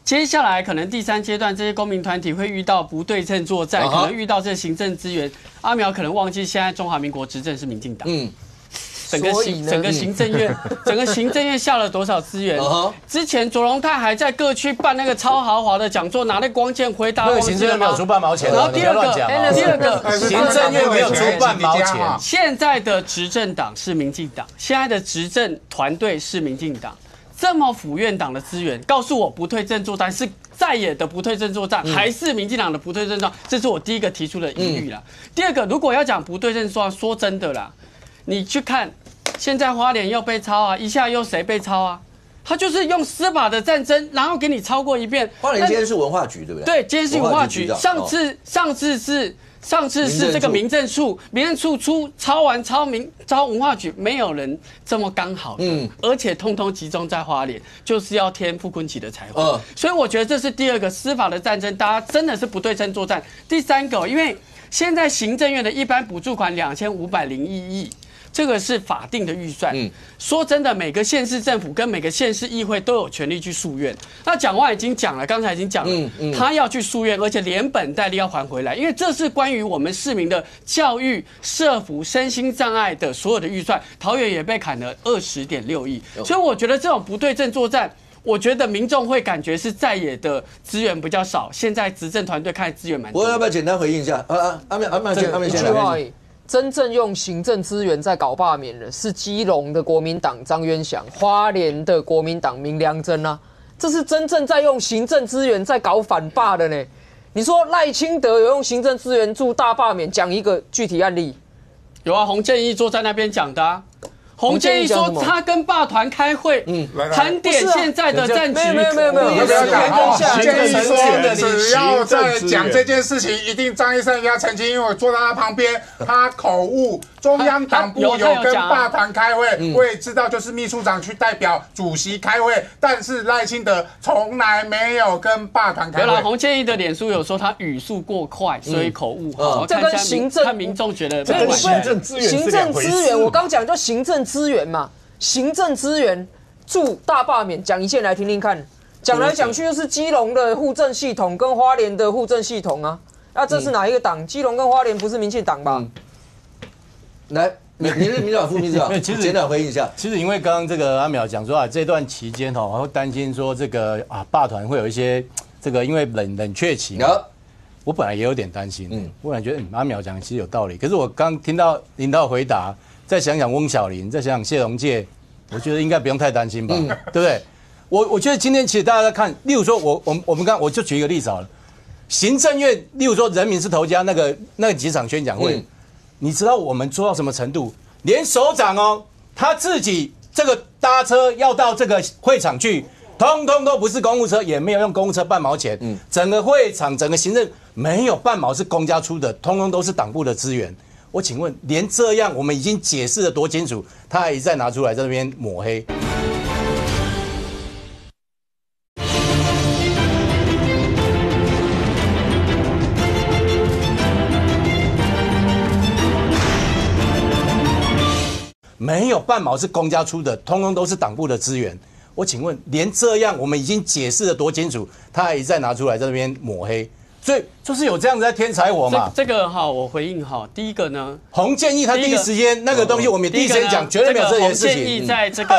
接下来可能第3阶段，这些公民团体会遇到不对称作战，可能遇到这行政资源。阿苗可能忘记现在中华民国执政是民进党，整个行政院下了多少资源？之前卓荣泰还在各区办那个超豪华的讲座，拿那光剑回答。那个行政院没有出半毛钱，然后第二个，行政院没有出半毛钱。现在的执政党是民进党，现在的执政团队是民进党。这么府院党的资源，告诉我不对称作战是在野的不对称作战，还是民进党的不对称作战？这是我第一个提出的疑虑啦。第二个，如果要讲不对称作战，说真的啦，你去看现在花莲又被抄啊，一下又谁被抄啊？他就是用司法的战争，然后给你抄过一遍。花莲今天是文化局，对不对？对，今天是文化局。上次是这个民政处抄完抄文化局，没有人这么刚好的，而且通通集中在花莲，就是要添傅昆萁的财会。所以我觉得这是第二个司法的战争，大家真的是不对称作战。第三个，因为现在行政院的一般补助款2501亿。这个是法定的预算。说真的，每个县市政府跟每个县市议会都有权利去诉愿。那蒋万已经讲了，刚才已经讲了，他要去诉愿，而且连本带利要还回来，因为这是关于我们市民的教育、社福、身心障碍的所有的预算。桃园也被砍了20.6亿，所以我觉得这种不对称作战。我觉得民众会感觉是在野的资源比较少，现在执政团队看资源蛮多。我要不要简单回应一下？阿妙先来。真正用行政资源在搞罢免的是基隆的国民党张渊祥，花莲的国民党明良珍啊，这是真正在用行政资源在搞反罢的呢。你说赖清德有用行政资源助大罢免，讲一个具体案例？有啊，洪建义坐在那边讲的啊。洪建义说他跟罢团开会，盘点现在的战局。没有，建议说只要在讲这件事情，一定张医生要澄清，因为我坐在他旁边，他口误。中央党部有跟罢团开会，我也知道，就是秘书长去代表主席开会，但是赖清德从来没有跟罢团开会。有啦，洪建义的脸书有说他语速过快，所以口误。这跟行政看民众觉得，这跟行政资源，我刚讲就行政资源嘛，行政资源助大罢免，讲一件来听听看。讲来讲去就是基隆的户政系统跟花莲的户政系统啊，那这是哪一个党？基隆跟花莲不是民进党吧？来，你是民长副秘书长，简短回应一下。其实因为刚刚这个阿淼讲说这段期间会担心说这个罢团会有一些这个因为冷却期，我本来也有点担心，我本来觉得阿淼讲其实有道理，可是我刚听到领导回答，再想想翁小玲，再想想谢龙介，我觉得应该不用太担心吧，对不对？我觉得今天其实大家在看，例如说我们刚我就举一个例子好了，行政院例如说人民是头家那个几场宣讲会。你知道我们做到什么程度？连首长他自己这个搭车要到这个会场去，通通都不是公务车，也没有用公务车半毛钱。整个会场、整个行政没有半毛是公家出的，通通都是党部的资源。我请问，连这样我们已经解释得多清楚，他还一再拿出来在那边抹黑。没有半毛是公家出的，通通都是党部的资源。我请问，连这样我们已经解释得多清楚，他还一再拿出来在那边抹黑，所以就是有这样子在添柴火嘛？这个我回应第一个呢，洪建义他第一时间那个东西，我们也第一时间讲，绝对没有这件事情。洪建义在这个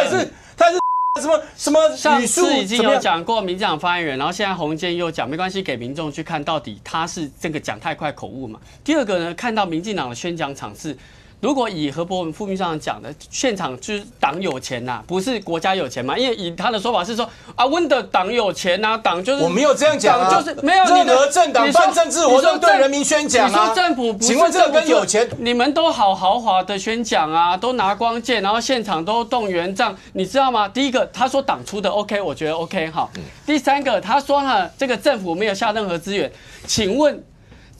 他是什么上次已经有讲过民进党发言人，然后现在洪建义又讲，没关系，给民众去看到底他是这个讲太快口误嘛。第二个呢，看到民进党的宣讲场次。如果以何伯文副秘书长讲的，现场就是党有钱呐，不是国家有钱嘛？因为以他的说法是说温的党有钱呐，党就是我没有这样讲啊，就是没有任何政党办政治活动对人民宣讲啊。你说政府不是，请问这个跟有钱？你们都好豪华的宣讲啊，都拿光剑，然后现场都动员这样，你知道吗？第一个他说党出的 OK， 我觉得 OK 好。第三个他说这个政府没有下任何资源，请问？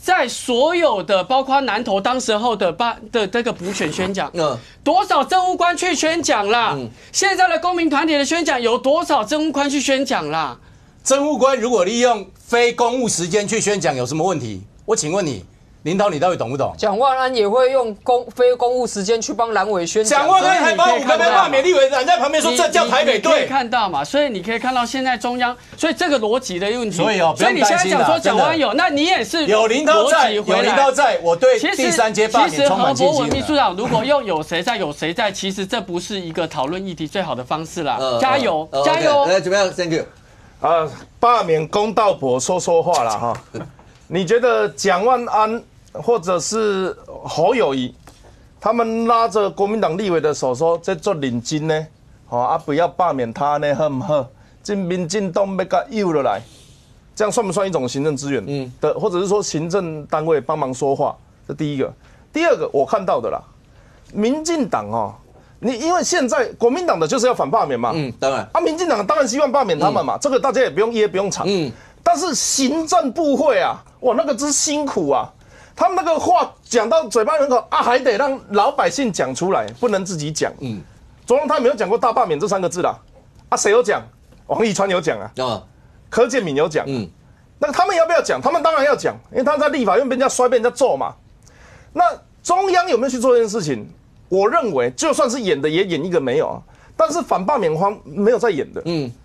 在所有的包括南投当时候的这个补选宣讲，多少政务官去宣讲啦？现在的公民团体的宣讲有多少政务官去宣讲啦？政务官如果利用非公务时间去宣讲有什么问题？我请问你，领导你到底懂不懂？蒋万安也会用非公务时间去帮蓝委宣讲。蒋万安还把5个被罢免立委揽在旁边说这叫台北队，可以看到嘛？所以你可以看到现在中央，所以这个逻辑的问题。所以你现在讲说蒋万安有，那你也是有林涛在，我对第3阶罢免充满信心。其实何伯文秘书长如果用有谁在，其实这不是一个讨论议题最好的方式啦。加油，加油！来怎么样 ？Thank you。罢免公道伯说话了哈。你觉得蒋万安？或者是侯友宜，他们拉着国民党立委的手说：“这做认真呢，不要罢免他呢，好不好？这民进党要甲诱了来，这样算不算一种行政资源的，或者是说行政单位帮忙说话？这第一个。第二个，我看到的啦，民进党因为现在国民党的就是要反罢免嘛，当然民进党当然希望罢免他们嘛，这个大家也不用掖不用藏，但是行政部会啊，哇，那个真辛苦啊，他们那个话讲到嘴巴门口啊，还得让老百姓讲出来，不能自己讲，总统他没有讲过大罢免这3个字啦，啊，谁有讲？王义川有讲啊，柯建铭有讲，那个他们要不要讲？他们当然要讲，因为他在立法院被人家摔，被人家揍嘛。那中央有没有去做这件事情？我认为就算是演的，也演一个没有啊。但是反罢免方没有在演的，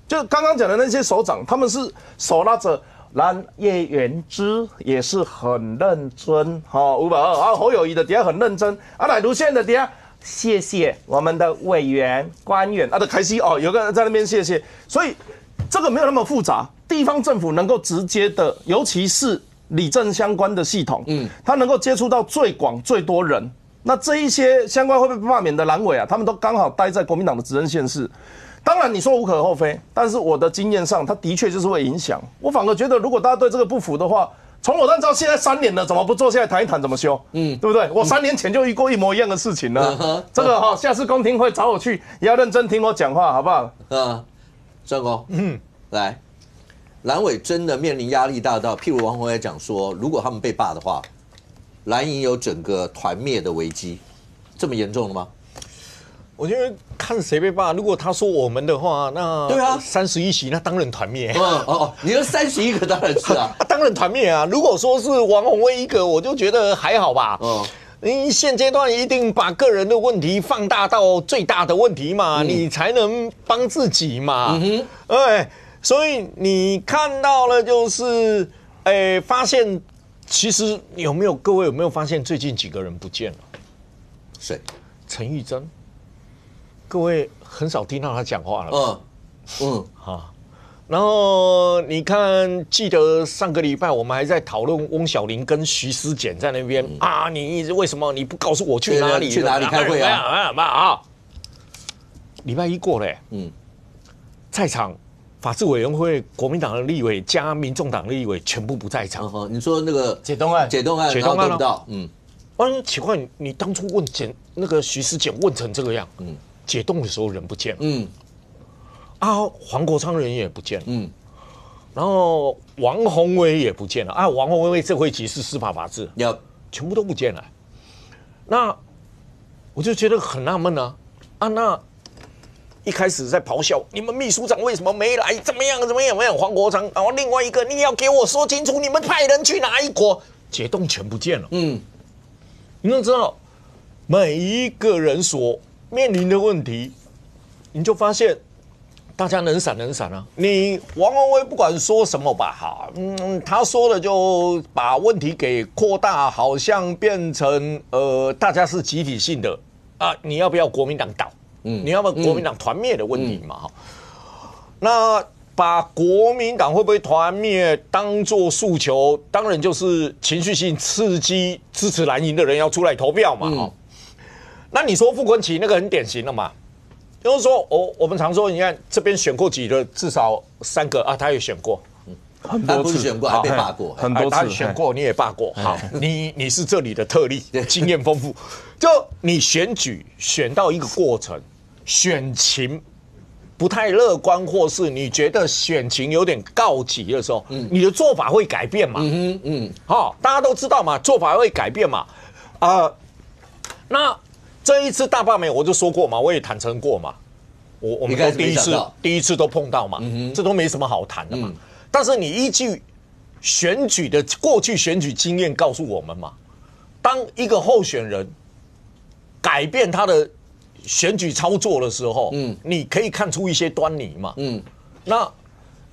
就刚刚讲的那些首长，他们是手拉着蓝叶元之也是很认真，有吧？啊，侯友宜的底下很认真，啊，赖如宪的底下。谢谢我们的委员官员啊的开心哦，有个人在那边谢谢，所以这个没有那么复杂，地方政府能够直接的，尤其是里政相关的系统，它能够接触到最广最多人。那这一些相关会被罢免的蓝委啊，他们都刚好待在国民党的执政县市。当然你说无可厚非，但是我的经验上，它的确就是会影响。我反而觉得，如果大家对这个不服的话，从我按照现在3年了，怎么不坐下来谈一谈怎么修？对不对？我3年前就遇过一模一样的事情了。这个下次公听会找我去，也要认真听我讲话，好不好？郑公，来，蓝委真的面临压力大到，譬如王宏伟讲说，如果他们被罢的话，蓝营有整个团灭的危机，这么严重的吗？我觉得看谁被罢。如果他说我们的话，那对啊，31席那当然团灭。你说31个当然是啊，当然团灭啊。如果说是王宏威一个，我就觉得还好吧。你现阶段一定把个人的问题放大到最大的问题嘛，你才能帮自己嘛。所以你看到了就是，发现其实各位有没有发现最近几个人不见了？谁？陈玉珍。各位很少听到他讲话了。然后你看，记得上个礼拜我们还在讨论翁小玲跟徐思俭在那边啊，你为什么你不告诉我去哪里？去哪里开会啊？礼拜1过了，在场法制委员会国民党的立委加民众党的立委全部不在场。你说那个解冻案得不到，奇怪，你当初问那个徐思俭问成这个样，解冻的时候人不见了，黄国昌人也不见了，然后王宏威也不见了，王宏威这回其实司法法制全部都不见了，那我就觉得很纳闷啊，那一开始在咆哮，你们秘书长为什么没来？怎么样？黄国昌，然后另外一个，你要给我说清楚，你们派人去哪一国？解冻全不见了，你都知道每一个人所面临的问题，你就发现大家能闪啊。你王宏威不管说什么吧，他说的就把问题给扩大，好像变成大家是集体性的啊，你要不要国民党倒？你要不要国民党团灭的问题嘛？那把国民党会不会团灭当作诉求，当然就是情绪性刺激支持蓝营的人要出来投票嘛。那你说傅昆萁那个很典型的嘛，就是说我们常说，你看这边选过几个，至少3个啊，他也选过，很多次选过，还被罢过，很多次他选过，你也罢过。好，你是这里的特例，经验丰富。就你选举选到一个过程，选情不太乐观，或是你觉得选情有点告急的时候，你的做法会改变嘛？大家都知道嘛，做法会改变嘛。那这一次大罢免我就说过嘛，我也坦诚过嘛，我们都第一次都碰到嘛，这都没什么好谈的嘛。但是你依据选举的过去选举经验告诉我们嘛，当一个候选人改变他的选举操作的时候，你可以看出一些端倪嘛。那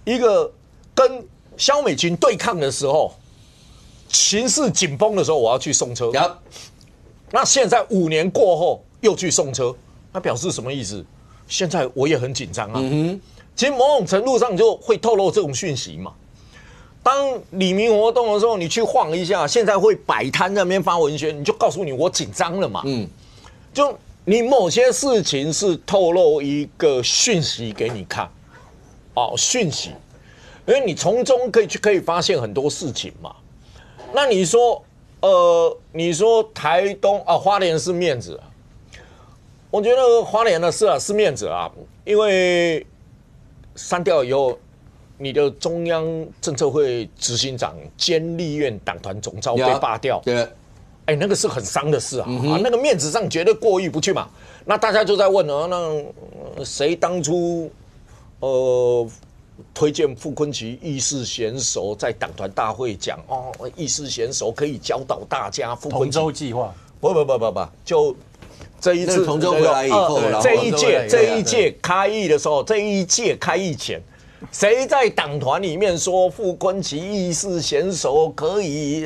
一个跟萧美琴对抗的时候，情势紧绷的时候，我要去送车。那现在5年过后又去送车，那表示什么意思？现在我也很紧张啊。其实某种程度上就会透露这种讯息嘛。当李明活动的时候，你去晃一下，现在会摆摊在那边发文宣，你就告诉你我紧张了嘛。就你某些事情是透露一个讯息给你看，讯息，因为你从中可以发现很多事情嘛。那你说台东花莲是面子，我觉得花莲的是面子啊，因为删掉以后，你的中央政策会执行长兼立院党团总召被罢掉，对，那个是很伤的事啊，那个面子上绝对过意不去嘛。那大家就在问那谁当初推荐傅昆萁义士贤熟，在党团大会讲义士贤熟可以教导大家。同舟计划不，就这一次同舟回来以后，这一届开议的时候，这一届开议前，谁在党团里面说傅昆萁义士贤熟可以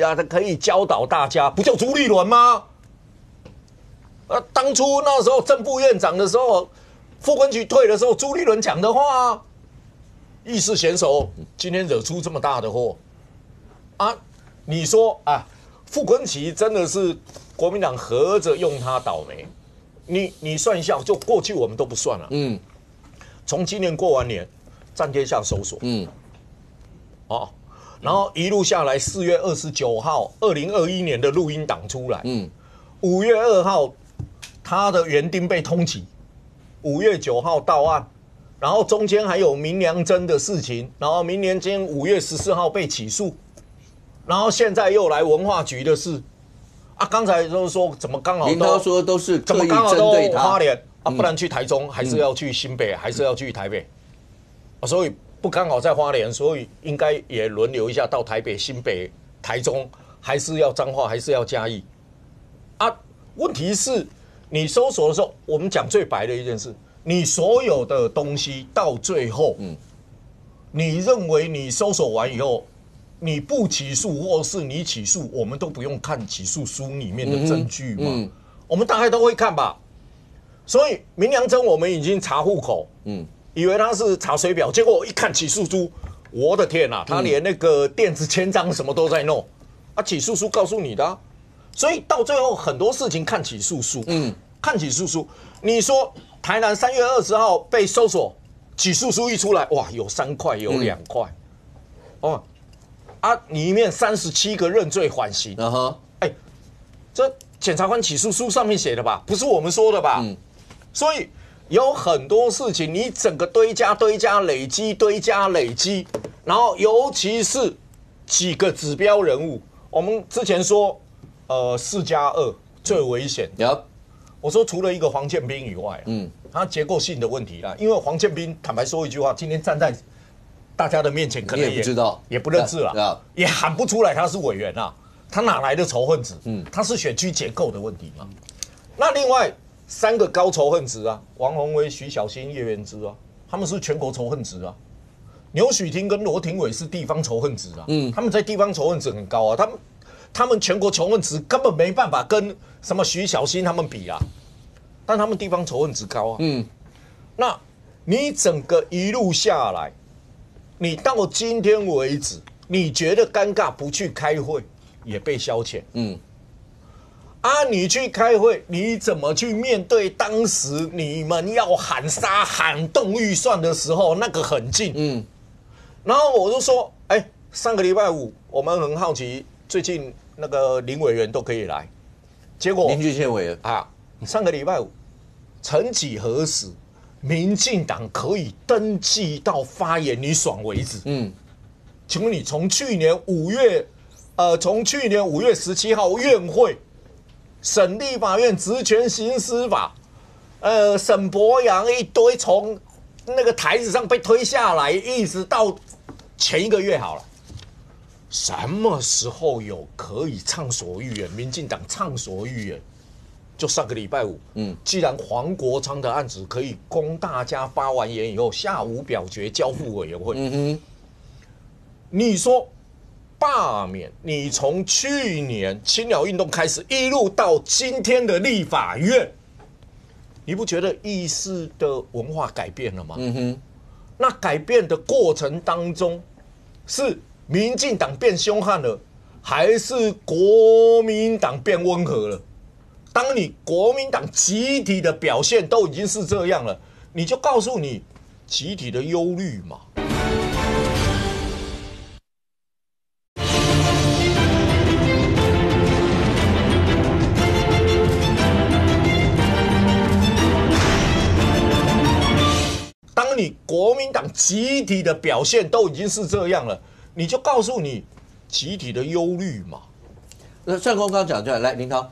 教导大家，不就朱立伦吗？当初那时候正副院长的时候，傅昆萁退的时候，朱立伦讲的话，义士贤熟，今天惹出这么大的祸啊！你说啊，傅昆萁真的是国民党合着用他倒霉？你算一下，就过去我们都不算了。从今年过完年，战天下搜索，然后一路下来，4月29号，2021年的录音档出来，5月2号他的园丁被通缉，5月9号到案，然后中间还有明良珍的事情，然后明年间5月14号被起诉，然后现在又来文化局的事。刚才就是说怎么刚好林涛说都是刻意针对他，花莲不然去台中，还是要去新北，还是要去台北，所以不刚好在花莲，所以应该也轮流一下到台北、新北、台中，还是要彰化，还是要嘉义问题是，你搜索的时候，我们讲最白的一件事，你所有的东西到最后，你认为你搜索完以后，你不起诉或是你起诉，我们都不用看起诉书里面的证据嘛，我们大概都会看吧。所以明良珍我们已经查户口，以为他是查水表，结果我一看起诉书，我的天啊，他连那个电子签章什么都在弄，起诉书告诉你的所以到最后很多事情看起诉书，看起诉书。你说台南3月20号被搜索，起诉书一出来，哇，有3块，有2块，里面37个认罪缓刑，这检察官起诉书上面写的吧，不是我们说的吧？所以有很多事情，你整个堆加累积，然后尤其是几个指标人物，我们之前说，4+2最危险。我说除了一个黄建斌以外，他结构性的问题啦，因为黄建斌坦白说一句话，今天站在大家的面前，可能也不知道，也不认字了，也喊不出来他是委员啊，他哪来的仇恨值？他是选区结构的问题嘛。那另外3个高仇恨值王宏威、徐小新、叶元之他们是全国仇恨值牛许婷跟罗廷伟是地方仇恨值他们在地方仇恨值很高他们全国仇恨值根本没办法跟什么徐小新他们比但他们地方仇恨值高那你整个一路下来，你到今天为止，你觉得尴尬不去开会也被消遣，你去开会，你怎么去面对当时你们要喊杀喊动预算的时候那个狠劲？然后我就说，上个礼拜五我们很好奇，最近那个林委员都可以来，结果林俊宪委员上个礼拜五，曾几何时，民进党可以登记到发言你爽为止。请问你从去年5月17号院会审立法院职权行使法，沈伯洋一堆从那个台子上被推下来，一直到前1个月好了，什么时候有可以畅所欲言？民进党畅所欲言，就上个礼拜五，既然黄国昌的案子可以供大家发完言以后，下午表决交付委员会，你说罢免，你从去年青鸟运动开始，一路到今天的立法院，你不觉得议事的文化改变了吗？那改变的过程当中，是民进党变凶悍了，还是国民党变温和了？当你国民党集体的表现都已经是这样了，你就告诉你集体的忧虑嘛。而你国民党集体的表现都已经是这样了，你就告诉你集体的忧虑嘛。那帅公刚刚讲出来，来林涛，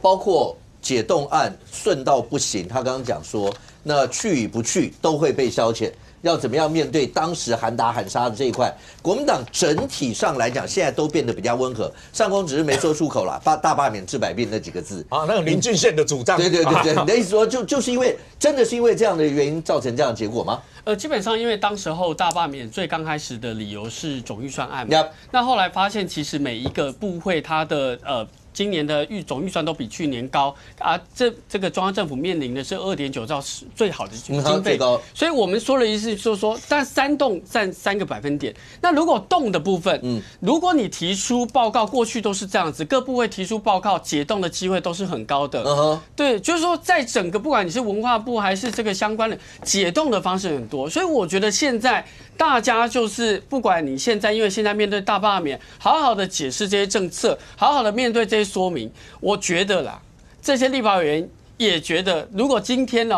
包括解冻案顺到不行，他刚刚讲说，那去与不去都会被消遣。要怎么样面对当时喊打喊杀的这一块？国民党整体上来讲，现在都变得比较温和。上公只是没说出口了，大罢免治百病那几个字啊，那个林俊宪的主张。对，你的意思说，就是因为真的是因为这样的原因造成这样的结果吗？基本上因为当时候大罢免最刚开始的理由是总预算案嘛， Yep. 那后来发现其实每一个部会它的今年的总预算都比去年高啊，这个中央政府面临的是2.9兆最好的经费，所以我们说的意思就是说，但3栋占3个百分点。那如果动的部分，如果你提出报告，过去都是这样子，各部会提出报告，解冻的机会都是很高的。对，就是说在整个不管你是文化部还是这个相关的解冻的方式很多，所以我觉得现在大家就是不管你现在，因为现在面对大罢免，好好的解释这些政策，好好的面对这些说明，我觉得啦，这些立法委员也觉得，如果今天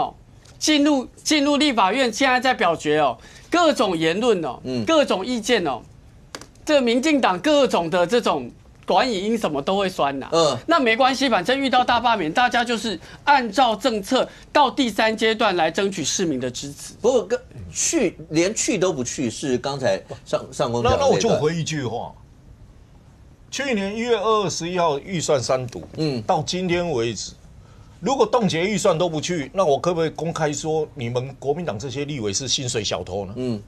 进入立法院，现在在表决各种言论各种意见这民进党各种的这种短语音什么都会酸呐。那没关系，反正遇到大罢免，大家就是按照政策到第3阶段来争取市民的支持。不过连去都不去，是刚才上公讲的那我就回一句话。去年1月21号预算3读，到今天为止，如果冻结预算都不去，那我可不可以公开说，你们国民党这些立委是薪水小偷呢？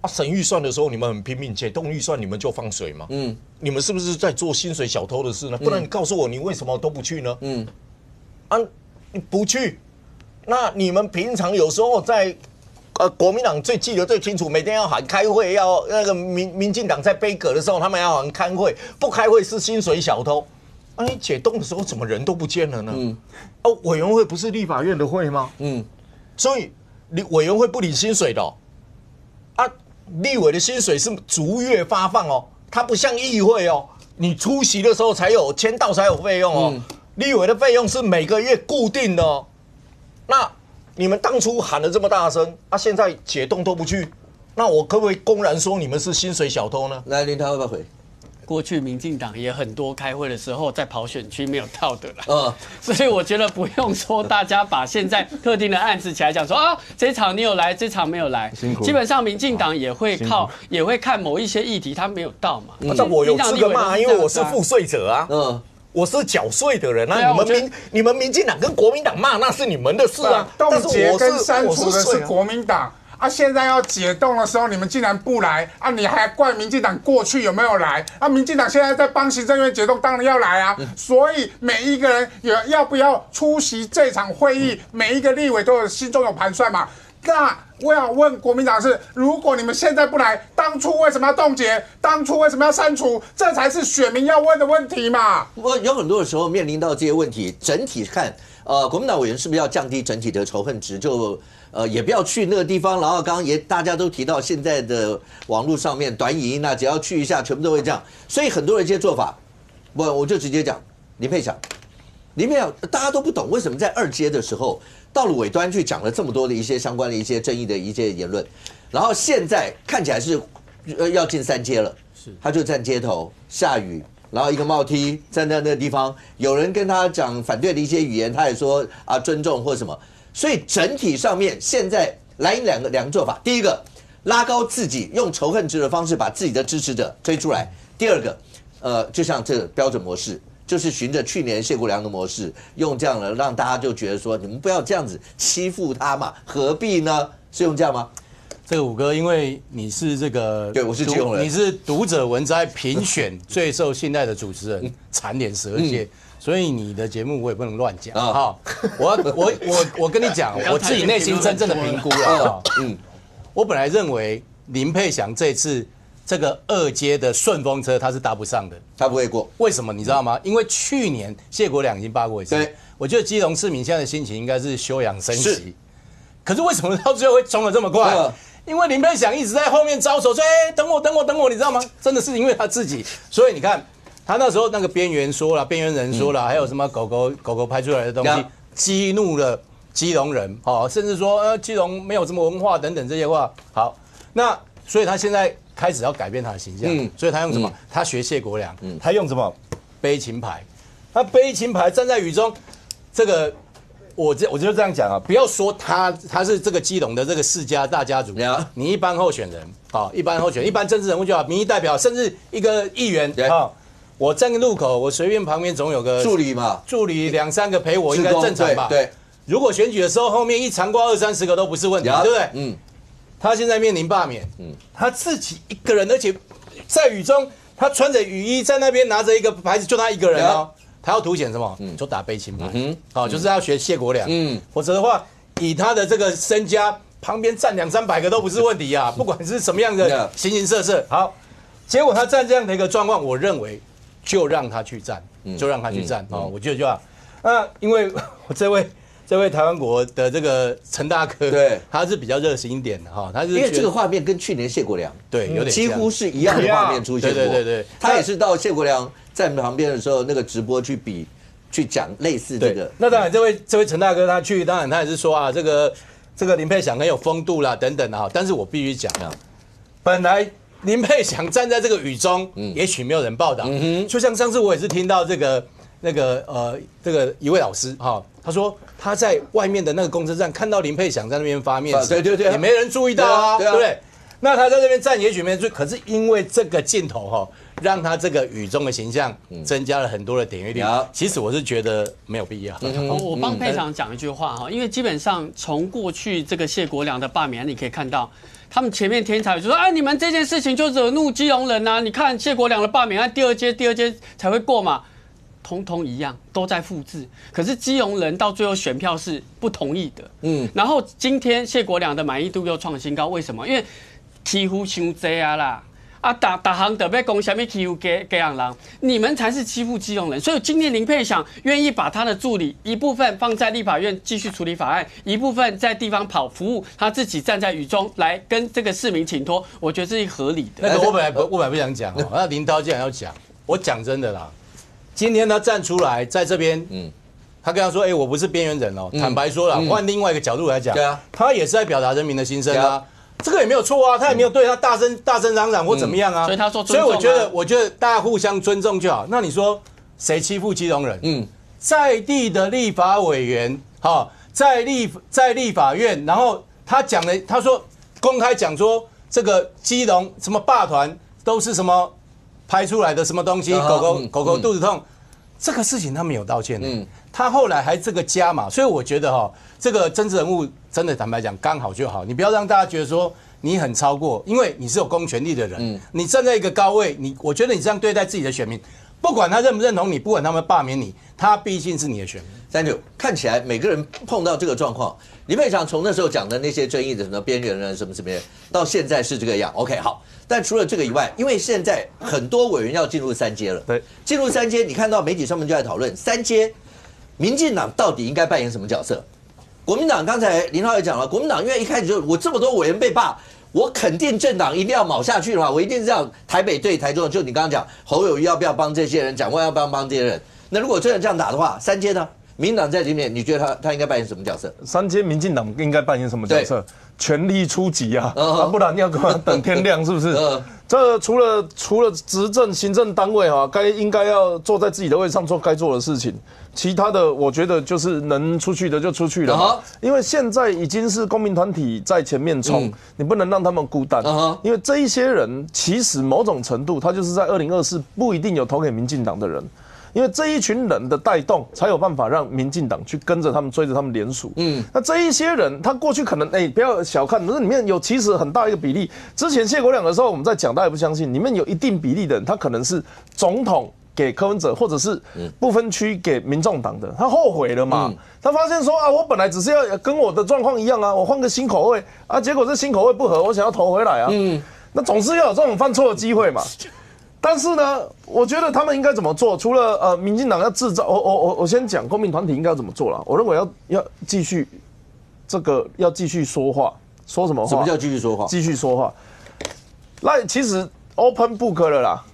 审预算的时候你们很拼命，解冻预算你们就放水嘛？你们是不是在做薪水小偷的事呢？不然你告诉我，你为什么都不去呢？你不去，那你们平常有时候在。国民党记得最清楚，每天要喊开会，要那个民进党在杯葛的时候，他们要喊开会，不开会是薪水小偷。你解冻的时候怎么人都不见了呢？委员会不是立法院的会吗？所以委员会不领薪水的立委的薪水是逐月发放它不像议会你出席的时候才有签到才有费用立委的费用是每个月固定的那。你们当初喊得这么大声现在解冻都不去，那我可不可以公然说你们是薪水小偷呢？来，林涛要不要回？过去民进党也很多开会的时候在跑选区没有到的了，所以我觉得不用说大家把现在特定的案子起来讲说这场你有来，这场没有来，基本上民进党也会看某一些议题他没有到嘛。但我有资格骂，因为我是赋税者我是缴税的人你们民进党跟国民党骂那是你们的事冻结跟删除的是国民党现在要解冻的时候，你们竟然不来你还怪民进党过去有没有来民进党现在在帮行政院解冻，当然要来所以每一个人要不要出席这场会议，每一个立委都有心中有盘算嘛。那我要问国民党是，如果你们现在不来，当初为什么要冻结？当初为什么要删除？这才是选民要问的问题嘛。我有很多的时候面临到这些问题，整体看，国民党委员是不是要降低整体的仇恨值？就也不要去那个地方。然后刚刚也大家都提到，现在的网络上面短影音只要去一下，全部都会这样。所以很多人一些做法，我就直接讲林佩祥，大家都不懂为什么在2阶的时候。到了尾端去讲了这么多的一些相关的一些争议的一些言论，然后现在看起来是要进3阶了，他就站街头下雨，然后一个帽 T 站在那个地方，有人跟他讲反对的一些语言，他也说尊重或什么，所以整体上面现在蓝营两个做法，第一个拉高自己，用仇恨值的方式把自己的支持者推出来；第二个就像这个标准模式。就是循着去年谢国良的模式，用这样的让大家就觉得说，你们不要这样子欺负他嘛，何必呢？是用这样吗？这个武哥，因为你是这个，对，我是基隆人，你是读者文摘评选最受信赖的主持人，蝉联12届，所以你的节目我也不能乱讲我跟你讲，我自己内心真正的评估我本来认为林佩祥这次。这个2阶的顺风车他是搭不上的，他不会过。为什么你知道吗？因为去年谢国良已经罢过一次，我觉得基隆市民现在的心情应该是休养生息。可是为什么到最后会冲得这么快？因为林佩祥一直在后面招手说：“等我，你知道吗？”真的是因为他自己，所以你看他那时候那个边缘人说了，还有什么狗狗拍出来的东西，激怒了基隆人，甚至说基隆没有什么文化等等这些话。好，那所以他现在开始要改变他的形象，所以他用什么？他学谢国梁，他用什么？背琴牌，他背琴牌站在雨中，这个。我就这样讲啊，不要说他是这个基隆的这个世家大家族，你一般候选人一般候选人、一般政治人物就好，民意代表，甚至一个议员我站个路口，我随便旁边总有个助理嘛，助理2、3个陪我，应该正常吧？对。如果选举的时候后面一长挂20-30个都不是问题，对不对？他现在面临罢免，他自己一个人，而且在雨中，他穿着雨衣在那边拿着一个牌子，就他一个人哦。他要凸显什么？就打背琴牌，就是要学谢国梁。否则的话，以他的这个身家，旁边站200-300个都不是问题啊！不管是什么样的形形色色。好，结果他站这样的一个状况，我认为就让他去站，就让他去站。我觉得就好。那因为我这位台湾国的这个陈大哥，对，他是比较热心一点的哈，他是因为这个画面跟去年谢国梁对有点几乎是一样的画面出现过。对，他也是到谢国梁在旁边的时候，那个直播去讲类似这个。那当然，这位陈大哥他去，当然他也是说啊，这个林佩祥很有风度啦，等等啊。但是我必须讲啊，本来林佩祥站在这个雨中，也许没有人报道。就像上次我也是听到这个一位老师哈，他说他在外面的那个公车站看到林佩祥在那边发面试，对，也没人注意到啊，对不对？那他在这边站也许没人注意，可是因为这个镜头哈，让他这个雨中的形象增加了很多的点阅率。其实我是觉得没有必要。我帮佩祥讲一句话哈，因为基本上从过去这个谢国梁的罢免，你可以看到。他们前面天才就说：“你们这件事情就惹怒基隆人啊！你看谢国梁的罢免，第二阶才会过嘛，通通一样，都在复制。可是基隆人到最后选票是不同意的。然后今天谢国梁的满意度又创新高，为什么？因为欺负伤济啊啦！大行特别讲什么欺负给人，你们才是欺负基隆人。所以今天林佩祥愿意把他的助理一部分放在立法院继续处理法案，一部分在地方跑服务，他自己站在雨中来跟这个市民请托，我觉得这是合理的。那个我本来不想讲哦，那林涛既然要讲，我讲真的啦。今天他站出来在这边，他跟他说：“我不是边缘人哦。”坦白说了，换另外一个角度来讲，他也是在表达人民的心声啊。这个也没有错啊，他也没有对他大声嚷嚷或怎么样啊。所以他说尊重啊，所以我觉得大家互相尊重就好。那你说谁欺负基隆人？在地的立法委员，在立法院，然后他说公开讲说这个基隆什么霸团都是什么拍出来的什么东西，狗狗肚子痛，这个事情他没有道歉的。他后来还这个加码，所以我觉得这个政治人物真的坦白讲刚好就好，你不要让大家觉得说你很超过，因为你是有公权力的人，你站在一个高位，我觉得你这样对待自己的选民，不管他认不认同你，不管他们罢免你，他毕竟是你的选民。39看起来每个人碰到这个状况，林佩祥从那时候讲的那些争议的什么边缘人什么到现在是这个样 ，OK 好。但除了这个以外，因为现在很多委员要进入3阶了，对，进入3阶，你看到媒体上面就在讨论3阶。民进党到底应该扮演什么角色？国民党刚才林浩也讲了，国民党因为一开始就我这么多委员被罢，我肯定政党一定要卯下去的话，我一定是要台北对台中，就你刚刚讲侯友宜要不要帮这些人，蒋万要不要帮这些人？那如果真的这样打的话，3阶呢？民进党在里面，你觉得他应该扮演什么角色？3阶民进党应该扮演什么角色？全力出击啊！不然要干嘛等天亮？是不是？这除了执政行政单位应该要坐在自己的位置上做该做的事情，其他的我觉得就是能出去的就出去了。因为现在已经是公民团体在前面冲，你不能让他们孤单。因为这一些人其实某种程度，他就是在2024不一定有投给民进党的人。因为这一群人的带动，才有办法让民进党去跟着他们追着他们联署。那这一些人，他过去可能不要小看，那里面有其实很大一个比例。之前谢国梁的时候，我们在讲，大家也不相信，里面有一定比例的人，他可能是总统给柯文哲，或者是不分区给民众党的，他后悔了嘛？他发现说我本来只是要跟我的状况一样啊，我换个新口味啊，结果这新口味不合，我想要投回来啊。那总是要有这种犯错的机会嘛。但是呢，我觉得他们应该怎么做？除了民进党要制造，我先讲公民团体应该要怎么做了。我认为要继续要继续说话，说什么话？什么叫继续说话？继续说话。其实 open book 了啦，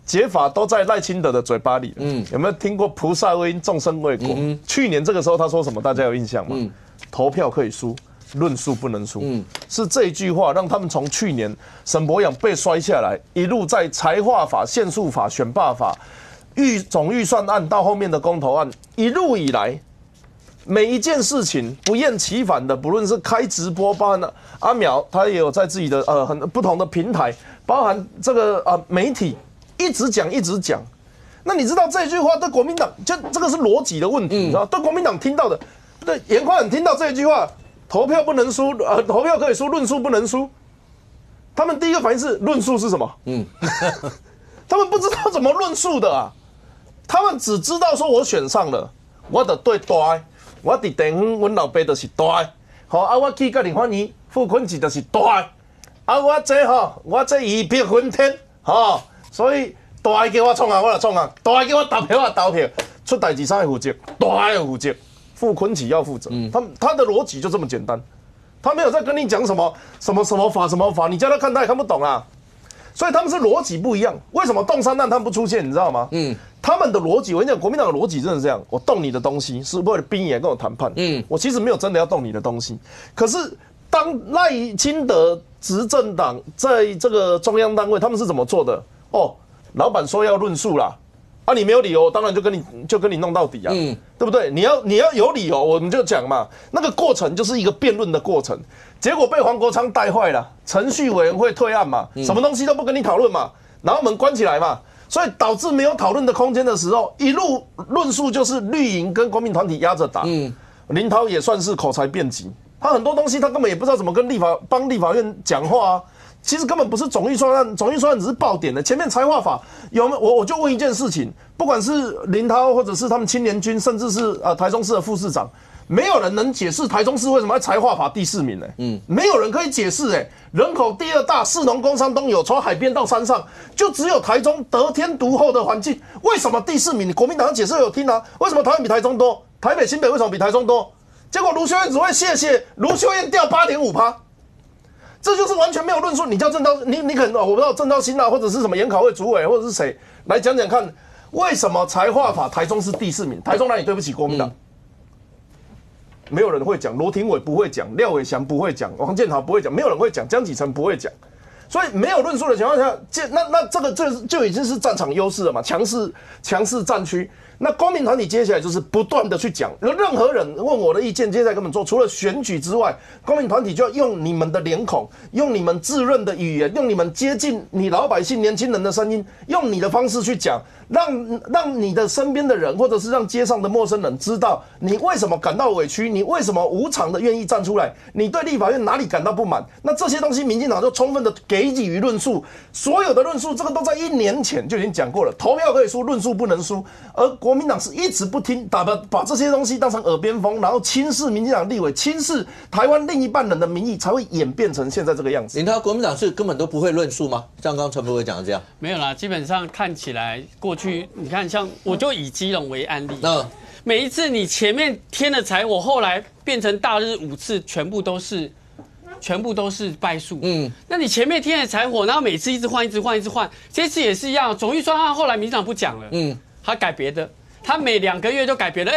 解法都在赖清德的嘴巴里。有没有听过菩萨为因，众生为果？去年这个时候他说什么？大家有印象吗？投票可以输，论述不能输。是这一句话让他们从去年沈伯洋被摔下来，一路在财划法、限速法、选罢法、总预算案到后面的公投案，一路以来。每一件事情不厌其烦的，不论是开直播，包含阿苗，他也有在自己的很不同的平台，包含这个媒体，一直讲。那你知道这句话对国民党，就这个是逻辑的问题，你知道？对国民党听到的，对严宽很听到这一句话，投票不能输，投票可以输，论述不能输。他们第一个反应是论述是什么？他们不知道怎么论述的啊，他们只知道说我选上了，我的对大。我伫地方，阮老爸就是大的，好啊！我去甲林焕仪、傅昆萁就是大的，啊！我这一票昏天，吼！所以大的叫我创啊，我就创啊；大的叫我投票，我投票。出代志谁会负责？大的要负责，傅昆萁要负责。他的逻辑就这么简单，他没有在跟你讲什么法，你叫他看他也看不懂啊。所以他们是逻辑不一样。为什么动3案他们不出现？你知道吗？他们的逻辑，我跟你讲，国民党的逻辑真的是这样：我动你的东西是为了逼你来跟我谈判。我其实没有真的要动你的东西。可是当赖清德执政党在这个中央单位，他们是怎么做的？老板说要论述啦，啊，你没有理由，当然就跟你弄到底啊，对不对？你要有理由，我们就讲嘛。那个过程就是一个辩论的过程，结果被黄国昌带坏了，程序委员会退案嘛，什么东西都不跟你讨论嘛，然后门关起来嘛。所以导致没有讨论的空间的时候，一路论述就是绿营跟国民团体压着打。林涛也算是口才辩捷，他很多东西他根本也不知道怎么跟帮立法院讲话啊。其实根本不是总预算案，总预算案只是爆点的。前面财划法有没有？我就问一件事情，不管是林涛或者是他们青年军，甚至是台中市的副市长。没有人能解释台中市为什么在财划法第4名没有人可以解释人口第2大，士农工商都有，从海边到山上，就只有台中得天独厚的环境，为什么第4名？你国民党解释有听啊？为什么台湾比台中多？台北、新北为什么比台中多？结果卢秀燕只会谢谢卢秀燕掉8.5%，这就是完全没有论述。你叫郑道，你可能我不知道郑道兴或者是什么研考会主委或者是谁来讲讲看，为什么财划法台中是第4名？台中哪里对不起国民党？没有人会讲，罗廷伟不会讲，廖伟翔不会讲，王建豪不会讲，没有人会讲，江启臣不会讲，所以没有论述的情况下，那这个就已经是战场优势了嘛，强势战区。那公民团体接下来就是不断的去讲，任何人问我的意见，接下来根本做，除了选举之外，公民团体就要用你们的脸孔，用你们自认的语言，用你们接近你老百姓、年轻人的声音，用你的方式去讲，让你的身边的人，或者是让街上的陌生人知道你为什么感到委屈，你为什么无偿的愿意站出来，你对立法院哪里感到不满？那这些东西，民进党就充分的给予论述，所有的论述，这个都在1年前就已经讲过了，投票可以输，论述不能输，而国民党是一直不听，把这些东西当成耳边风，然后轻视民进党立委，轻视台湾另一半人的民意，才会演变成现在这个样子。林涛，国民党是根本都不会论述吗？像刚刚陈柏惟讲的这样？没有啦，基本上看起来过去你看，像我就以基隆为案例，每一次你前面添了柴火，后来变成大日5次，全部都是败诉。那你前面添了柴火，然后每次一直换，这次也是一样。总预算案后来民进党不讲了，他改别的，他每2个月就改别的。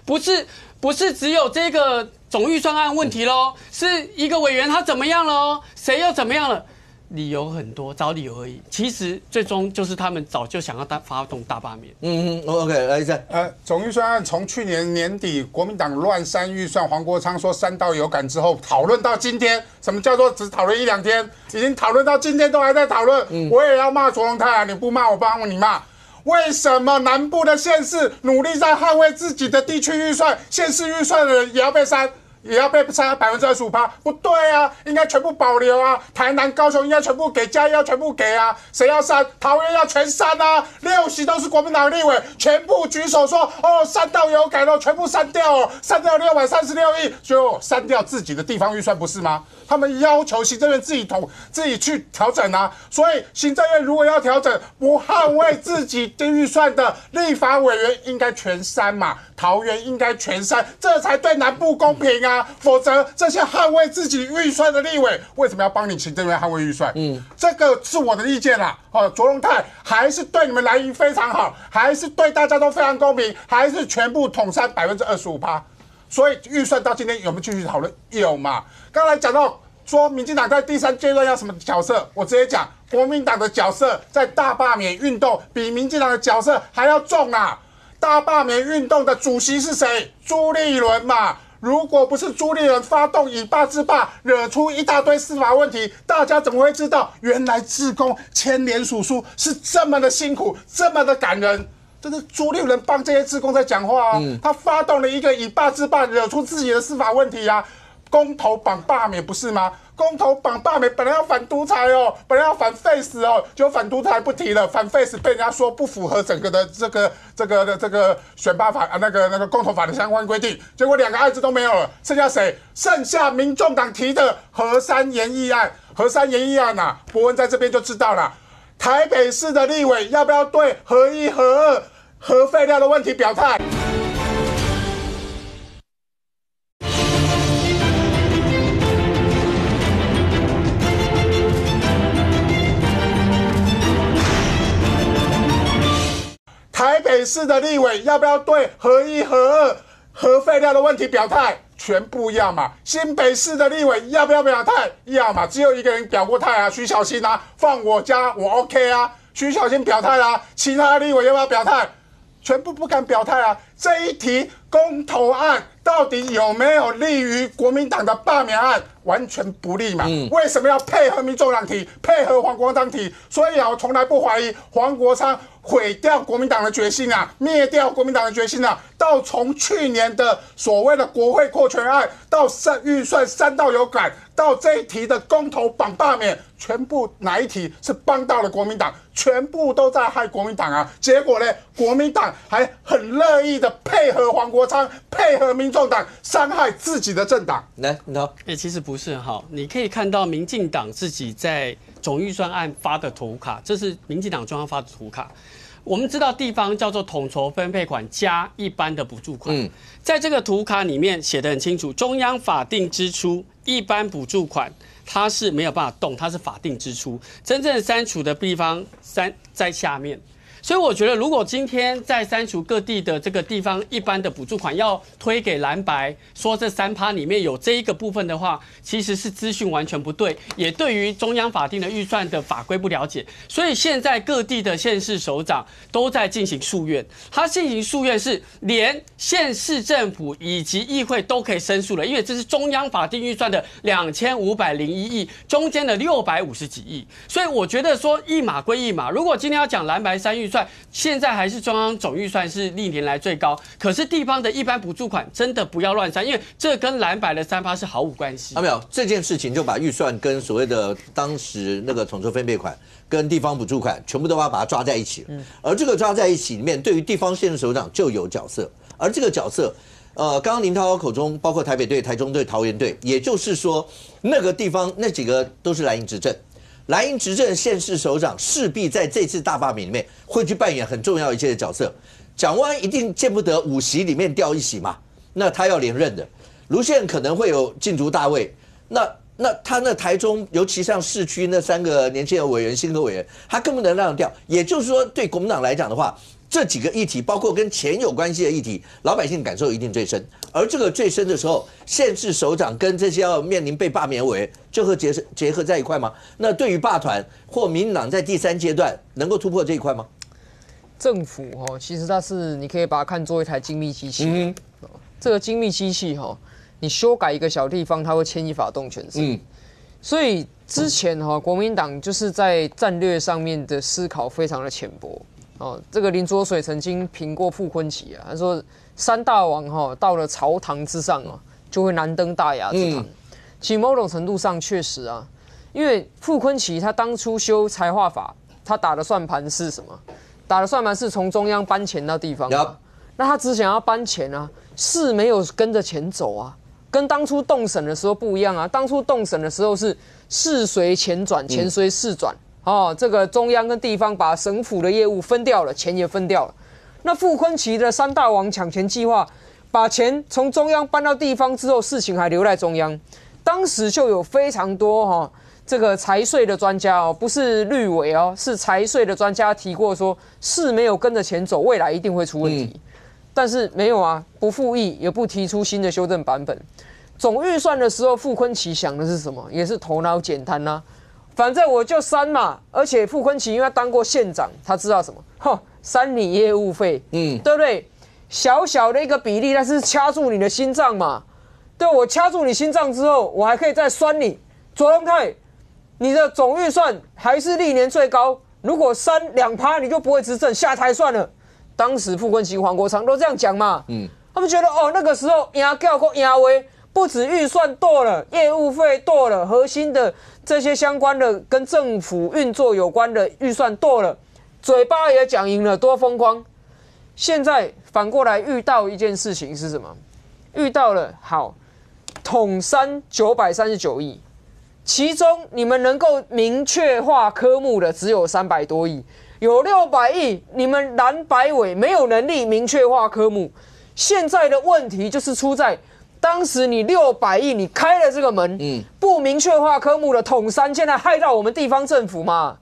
不是只有这个总预算案问题喽，是一个委员他怎么样了哦，谁又怎么样了？理由很多，找理由而已。其实最终就是他们早就想要发动大罢免。OK， 来一下。总预算案从去年年底国民党乱删预算，黄国昌说3道有感之后，讨论到今天，什么叫做只讨论1、2天？已经讨论到今天都还在讨论。我也要骂卓荣泰啊！你不骂我帮你骂。为什么南部的县市努力在捍卫自己的地区预算、县市预算的人也要被删？也要被删25%，不对啊，应该全部保留啊。台南、高雄应该全部给，嘉义要全部给啊。谁要删？桃园要全删啊。6席都是国民党立委，全部举手说3道有改了，全部删掉哦，删掉636亿，就删掉自己的地方预算，不是吗？他们要求行政院自己去调整啊。所以行政院如果要调整，不捍卫自己的预算的立法委员应该全删嘛，桃园应该全删，这才对南部公平啊。否则这些捍卫自己预算的立委为什么要帮你行政院捍卫预算？这个是我的意见啦。卓荣泰还是对你们蓝营非常好，还是对大家都非常公平，还是全部统删25%。所以预算到今天有没有继续讨论？有嘛？刚才讲到说民进党在第3阶段要什么角色，我直接讲，国民党的角色在大罢免运动比民进党的角色还要重啊！大罢免运动的主席是谁？朱立伦嘛。如果不是朱立伦发动以霸制霸，惹出一大堆司法问题，大家怎么会知道原来志工签联署书是这么的辛苦，这么的感人？这是朱立伦帮这些志工在讲话啊，他发动了一个以霸制霸，惹出自己的司法问题啊。公投绑罢免不是吗？公投绑罢免本来要反独裁哦，本来要反废死哦，结果反独裁不提了，反废死被人家说不符合整个的这个选罢法啊那个公投法的相关规定，结果2个案子都没有了，剩下谁？剩下民众党提的核三研议案。核三研议案啊，博文在这边就知道了，台北市的立委要不要对核1、核2、核废料的问题表态？台北市的立委要不要对核1、核2、核废料的问题表态？全部要嘛。新北市的立委要不要表态？要嘛。只有一个人表过态啊，徐小新啊，放我家我 OK 啊，徐小新表态啦。其他立委要不要表态？全部不敢表态啊。这一题公投案到底有没有利于国民党的罢免案？完全不利嘛。为什么要配合民众党提，配合黄国昌提？所以啊，我从来不怀疑黄国昌毁掉国民党的决心啊，灭掉国民党的决心啊。到从去年的所谓的国会扩权案，到预算3道有感，到这一题的公投绑罢免，全部哪一题是帮到了国民党？全部都在害国民党啊！结果呢，国民党还很乐意的配合黄国昌，配合民众党，伤害自己的政党。来，你好，其实不是哈，你可以看到民进党自己在总预算案发的图卡，这是民进党中央发的图卡。我们知道地方叫做统筹分配款加一般的补助款，在这个图卡里面写得很清楚，中央法定支出一般补助款它是没有办法动，它是法定支出，真正删除的地方在下面。所以我觉得，如果今天在删除各地的这个地方一般的补助款要推给蓝白，说这3%里面有这一个部分的话，其实是资讯完全不对，也对于中央法定的预算的法规不了解。所以现在各地的县市首长都在进行诉愿，他进行诉愿是连县市政府以及议会都可以申诉了，因为这是中央法定预算的2501亿，中间的650几亿。所以我觉得说一码归一码，如果今天要讲蓝白3预算，现在还是中央总预算是历年来最高，可是地方的一般补助款真的不要乱删，因为这跟蓝白的3%是毫无关系。没有这件事情就把预算跟所谓的当时那个统筹分配款跟地方补助款全部都要把它抓在一起了。而这个抓在一起里面，对于地方县市首长就有角色，而这个角色。刚刚林涛口中包括台北队、台中队、桃园队，也就是说那个地方那几个都是蓝营执政。蓝营执政县市首长势必在这次大罢免里面会去扮演很重要一些的角色。蒋万安一定见不得5席里面掉1席嘛，那他要连任的。卢县可能会有竞逐大位，那他那台中，尤其像市区那3个年轻的委员、新科委员，他更不能让掉。也就是说，对国民党来讲的话，这几个议题，包括跟钱有关系的议题，老百姓感受一定最深。而这个最深的时候，县市首长跟这些要面临被罢免委员，就会结合在一块吗？那对于罢团或民进党在第3阶段能够突破这一块吗？政府其实它是你可以把它看作一台精密机器。这个精密机器你修改一个小地方，它会牵一发动全身。所以之前国民党就是在战略上面的思考非常的浅薄。这个林濁水曾经评过傅昆萁啊，他说3大王到了朝堂之上就会难登大雅之堂。其实某种程度上确实啊，因为傅昆萁他当初修财划法，他打的算盘是什么？打的算盘是从中央搬钱到地方。那他只想要搬钱啊，是没有跟着钱走啊，跟当初动审的时候不一样啊。当初动审的时候是事随钱转，钱随事转。这个中央跟地方把省府的业务分掉了，钱也分掉了。那傅昆萁的3大王抢钱计划，把钱从中央搬到地方之后，事情还留在中央。当时就有非常多这个财税的专家不是律委是财税的专家提过说，是没有跟着钱走，未来一定会出问题。但是没有啊，不复议，也不提出新的修正版本。总预算的时候，傅昆萁想的是什么？也是头脑简单呐，反正我就删嘛。而且傅昆萁因为他当过县长，他知道什么？删你业务费，对不对？小小的一个比例，但是掐住你的心脏嘛。对，我掐住你心脏之后，我还可以再酸你。左荣泰，你的总预算还是历年最高，如果删2%，你就不会执政，下台算了。当时傅昆萁、黄国昌都这样讲嘛，他们觉得那个时候压叫过压威，不止预算多了，业务费多了，核心的这些相关的跟政府运作有关的预算多了，嘴巴也讲赢了，多风光。现在反过来遇到一件事情是什么？遇到了好统删939亿，其中你们能够明确化科目的只有300多亿。有600亿，你们蓝白委没有能力明确化科目。现在的问题就是出在当时你600亿，你开了这个门，不明确化科目的统删，现在害到我们地方政府嘛，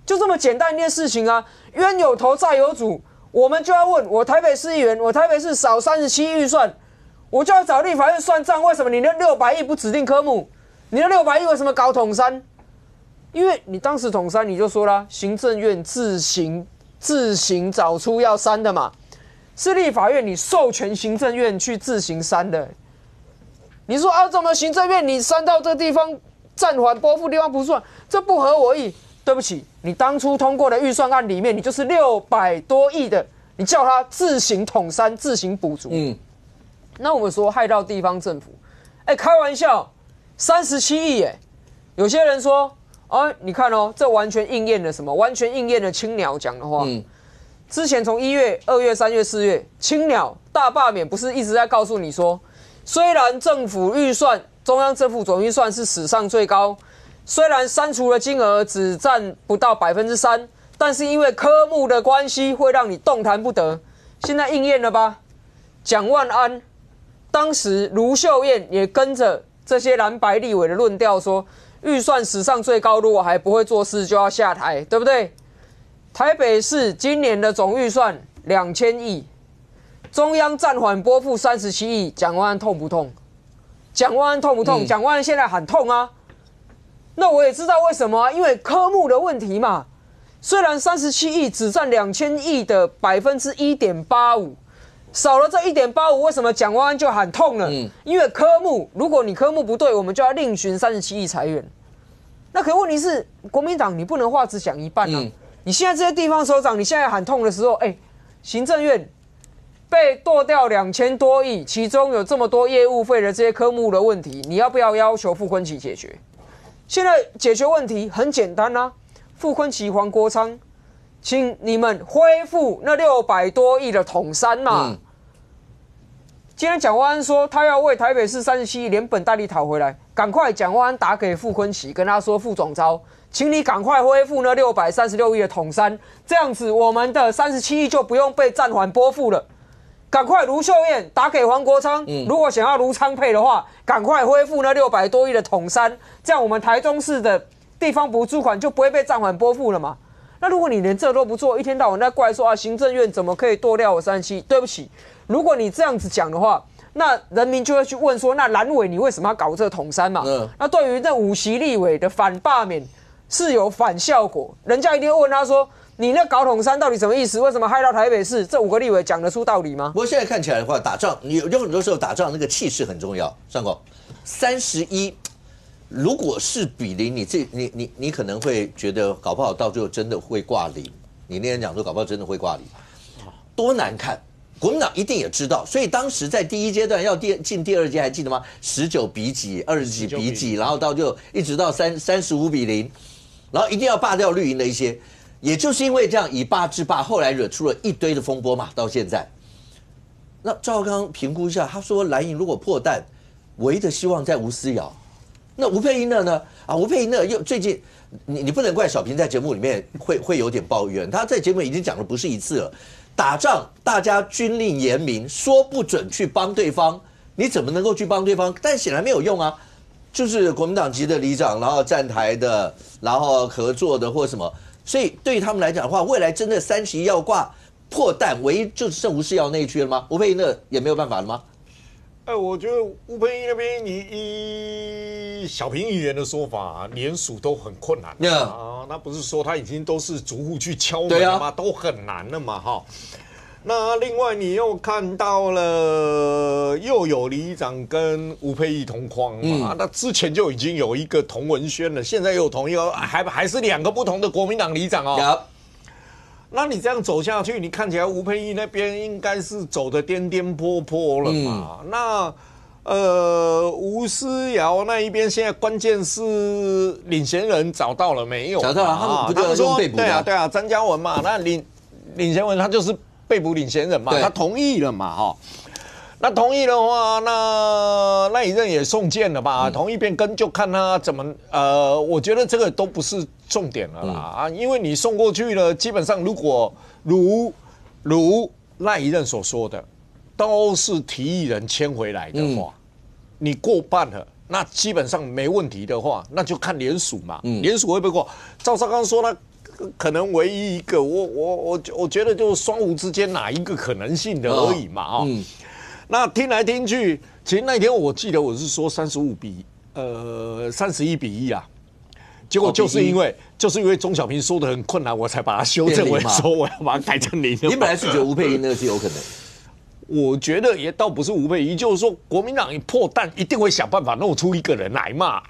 就这么简单一件事情啊。冤有头债有主，我们就要问我台北市议员，我台北市少37亿预算，我就要找立法院算账，为什么你那600亿不指定科目？你那600亿为什么搞统删？因为你当时统删，你就说啦，行政院自行找出要删的嘛，是立法院你授权行政院去自行删的。你说怎么行政院你删到这地方暂缓拨付地方不算，这不合我意。对不起，你当初通过的预算案里面，你就是600多亿的，你叫他自行统删、自行补足。那我们说害到地方政府，开玩笑，37亿有些人说。你看这完全应验了什么？完全应验了青鸟讲的话。之前从1月、2月、3月、4月，青鸟大罢免不是一直在告诉你说，虽然政府预算、中央政府总预算是史上最高，虽然删除的金额只占不到3%，但是因为科目的关系，会让你动弹不得。现在应验了吧？蒋万安当时卢秀燕也跟着这些蓝白立委的论调说。预算史上最高，如果还不会做事就要下台，对不对？台北市今年的总预算2000亿，中央暂缓拨付37亿，蒋万安痛不痛？蒋万安痛不痛？蒋万安现在喊痛啊。那我也知道为什么啊，因为科目的问题嘛。虽然37亿只占2000亿的1.85%。少了这1.85%，为什么蒋万安就喊痛了？因为科目，如果你科目不对，我们就要另寻37亿裁员。那可问题是，国民党你不能话只讲一半啊！你现在这些地方首长，你现在喊痛的时候，行政院被剁掉2000多亿，其中有这么多业务费的这些科目的问题，你要不要要求傅昆萁解决？现在解决问题很简单啊，傅昆萁、黄国昌。请你们恢复那600多亿的统删嘛。今天蒋万安说他要为台北市37亿连本带利讨回来，赶快蒋万安打给傅昆萁，跟他说副总召，请你赶快恢复那636亿的统删，这样子我们的37亿就不用被暂缓拨付了。赶快卢秀燕打给黄国昌，如果想要卢昌配的话，赶快恢复那600多亿的统删，这样我们台中市的地方补助款就不会被暂缓拨付了嘛。那如果你连这都不做，一天到晚在怪说行政院怎么可以剁掉我37亿？对不起，如果你这样子讲的话，那人民就会去问说，那蓝委你为什么要搞这个统删嘛？那对于这5席立委的反罢免是有反效果，人家一定会问他说，你那搞统删到底什么意思？为什么害到台北市？这5个立委讲得出道理吗？不过现在看起来的话，打仗有很多时候打仗那个气势很重要。上国31。如果是比零，你可能会觉得搞不好到最后真的会挂零。你那天讲说搞不好真的会挂零，多难看！国民党一定也知道，所以当时在第1阶段要进第2阶，还记得吗？19比几、20几比几，然后就一直到35比0，然后一定要罢掉绿营的一些。也就是因为这样以罢制罢，后来惹出了一堆的风波嘛。到现在，那赵刚评估一下，他说蓝营如果破蛋，唯一的希望在吴思瑶。那吴佩英呢？吴佩英又最近，你不能怪小平在节目里面会有点抱怨，他在节目已经讲了不是1次了。打仗大家军令严明，说不准去帮对方，你怎么能够去帮对方？但显然没有用啊，就是国民党籍的里长，然后站台的，然后合作的或什么，所以对于他们来讲的话，未来真的30亿要挂，破蛋，唯一就剩吴世尧那一区了吗？吴佩仪那也没有办法了吗？我觉得吴佩仪那边，你以小平议员的说法，联署都很困难啊。那不是说他已经都是逐户去敲门了吗？都很难了嘛，哈。那另外你又看到了，又有里长跟吴佩仪同框嘛？那之前就已经有一个童文轩了，现在又有同一个，还是2个不同的国民党里长哦。那你这样走下去，你看起来吴佩仪那边应该是走得颠颠簸簸了嘛？那吴思瑶那一边现在关键是领衔人找到了没有？找到了，他们说对啊，张嘉文嘛，那领衔人他就是被捕领衔人嘛，他同意了嘛，哈。那同意的话，那一任也送件了吧？同意变更就看他怎么我觉得这个都不是重点了啦因为你送过去了，基本上如果如那一任所说的，都是提议人签回来的话，你过半了，那基本上没问题的话，那就看联署嘛，联署会不会过？赵少康说他可能唯一一个，我觉得就是双吴之间哪一个可能性的而已嘛那听来听去，其实那天我记得我是说31比1啊，结果就是因为钟小平说的很困难，我才把它修正为说我要把它改成0。你本来是觉得吴佩仪那个是有可能？我觉得也倒不是吴佩仪，就是说国民党一破蛋一定会想办法弄出一个人来嘛，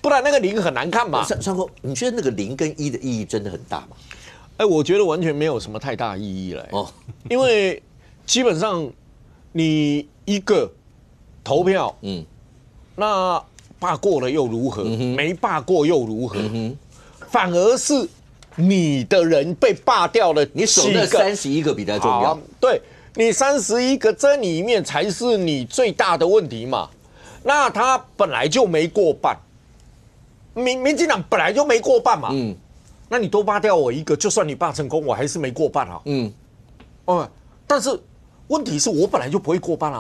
不然那个0很难看嘛。上空，你觉得那个0跟1的意义真的很大吗？我觉得完全没有什么太大意义了因为基本上。你一个投票，那罢过了又如何？没罢过又如何？反而是你的人被罢掉了，你守那31个比较重要。对，你31个，这里面才是你最大的问题嘛。那他本来就没过半，民进党本来就没过半嘛。那你多罢掉我一个，就算你罢成功，我还是没过半啊。但是。问题是我本来就不会过半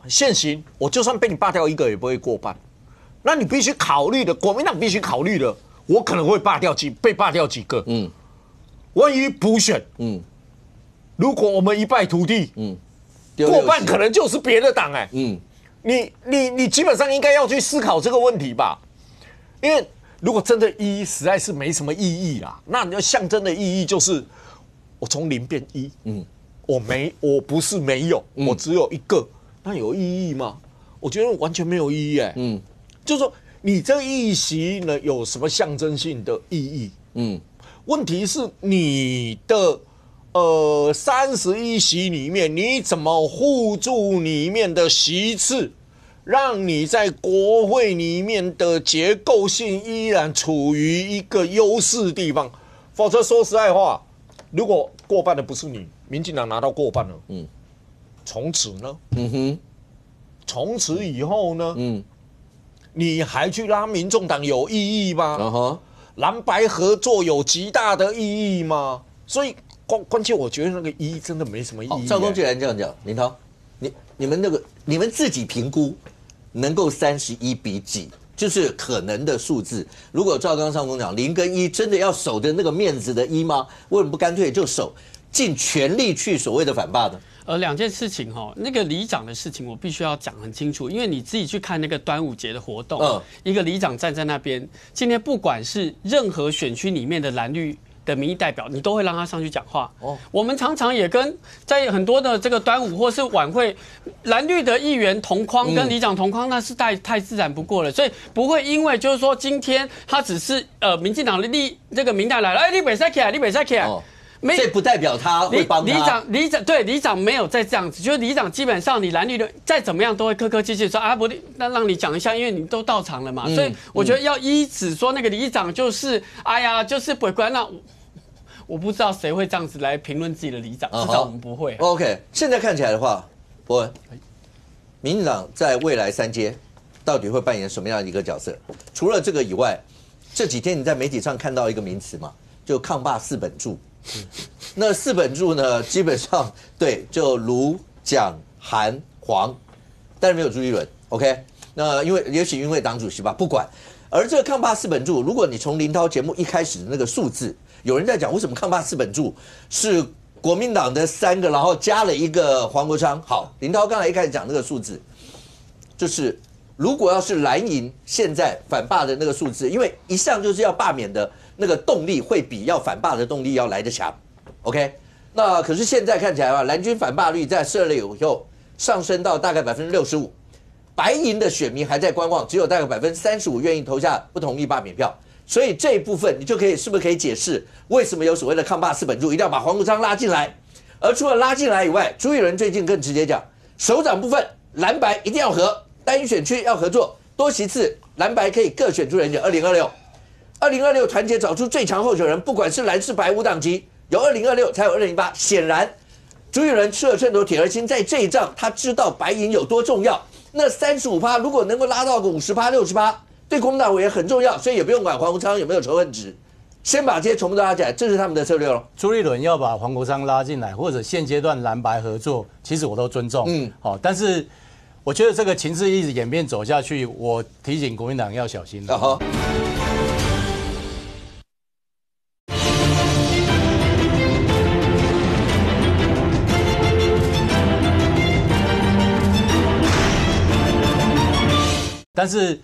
现行我就算被你罢掉一个也不会过半，那你必须考虑的，国民党必须考虑的，我可能会被罢掉几个，万一补选，如果我们一败涂地，过半可能就是别的党你基本上应该要去思考这个问题吧，因为如果真的1实在是没什么意义啦，那你要象征的意义就是我从0变1，我不是没有，我只有一个，那有意义吗？我觉得完全没有意义就是说你这议席呢有什么象征性的意义？问题是你的31席里面，你怎么护住里面的席次，让你在国会里面的结构性依然处于一个优势地方？否则说实在话，如果过半的不是你。民进党拿到过半了，从此呢，从此以后呢，你还去拉民众党有意义吗？蓝白合作有极大的意义吗？所以关键我觉得那个意义真的没什么意义。赵公既然这样讲，林涛，你们自己评估能够31比几？就是可能的数字。如果赵刚上公讲0跟1真的要守着那个面子的1吗？为什么不干脆就守？尽全力去所谓的反霸呢？2件事情那个里长的事情我必须要讲很清楚，因为你自己去看那个端午节的活动，一个里长站在那边，今天不管是任何选区里面的蓝绿的民意代表，你都会让他上去讲话。我们常常也跟在很多的这个端午或是晚会，蓝绿的议员同框跟里长同框，那是太自然不过了，所以不会因为就是说今天他只是民进党的这个民代来了，你北塞起来，你北塞起来。这不代表他会帮他。里长没有再这样子，就是里长基本上你蓝绿的再怎么样都会客客气气说不，那让你讲一下，因为你都到场了嘛，所以我觉得要依止说那个里长就是就是不管那我不知道谁会这样子来评论自己的里长，至少我们不会。OK， 现在看起来的话，博文，民进党在未来3阶到底会扮演什么样的一个角色？除了这个以外，这几天你在媒体上看到一个名词嘛，就抗霸4本柱。那4本柱呢，基本上对，就卢、蒋、韩、黄，但是没有朱立伦。OK， 那也许因为党主席吧，不管。而这个抗霸4本柱，如果你从林涛节目一开始的那个数字，有人在讲为什么抗霸4本柱是国民党的3个，然后加了一个黄国昌。好，林涛刚才一开始讲那个数字，就是如果要是蓝营现在反罢的那个数字，因为一向就是要罢免的那个动力会比要反罢的动力要来得强。OK， 那可是现在看起来啊，蓝军反罢率在12月以后上升到大概65%，白营的选民还在观望，只有大概35%愿意投下不同意罢免票。所以这一部分你就可以是不是可以解释为什么有所谓的抗罢4本柱一定要把黄国昌拉进来？而除了拉进来以外，朱立伦最近更直接讲，首长部分蓝白一定要合，单一选区要合作，多席次蓝白可以各选出人选。2026团结找出最强候选人，不管是蓝是白无党籍，有2026才有2018。显然朱立伦吃了秤砣铁了心，在这一仗他知道白银有多重要。那35%如果能够拉到个50%、60%，对国民党委员很重要，所以也不用管黄国昌有没有仇恨值，先把这些全部都拉起来，这是他们的策略咯。朱立伦要把黄国昌拉进来，或者现阶段蓝白合作，其实我都尊重。好，但是我觉得这个情势一直演变走下去，我提醒国民党要小心了。但是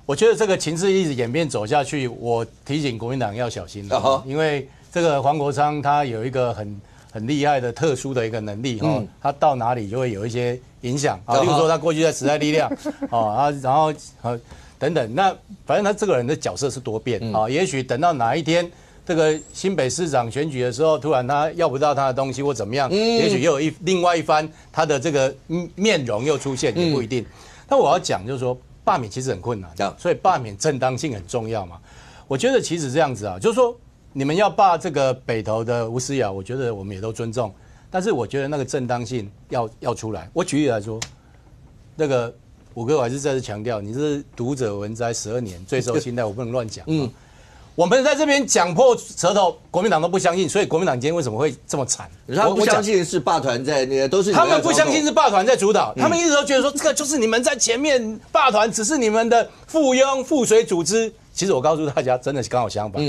我觉得这个情势一直演变走下去，我提醒国民党要小心了，因为这个黄国昌他有一个很厉害的特殊的一个能力哈，他到哪里就会有一些影响啊，例如说他过去在时代力量啊，然后等等，那反正他这个人的角色是多变啊，也许等到哪一天这个新北市长选举的时候，突然他要不到他的东西或怎么样，也许又有另外一番他的这个面容又出现，也不一定。但我要讲就是说，罢免其实很困难，所以罢免正当性很重要嘛。我觉得其实这样子啊，就是说你们要罢这个北投的吴思瑶，我觉得我们也都尊重，但是我觉得那个正当性要出来。我举例来说，那个五哥我还是再次强调，你是读者文摘12年，最受信赖，我不能乱讲。我们在这边讲破舌头，国民党都不相信，所以国民党今天为什么会这么惨？他不相信是罢团在那个都是他们不相信是罢团在主导，他们一直都觉得说这个就是你们在前面，罢团只是你们的附庸附随组织。其实我告诉大家，真的是刚好相反。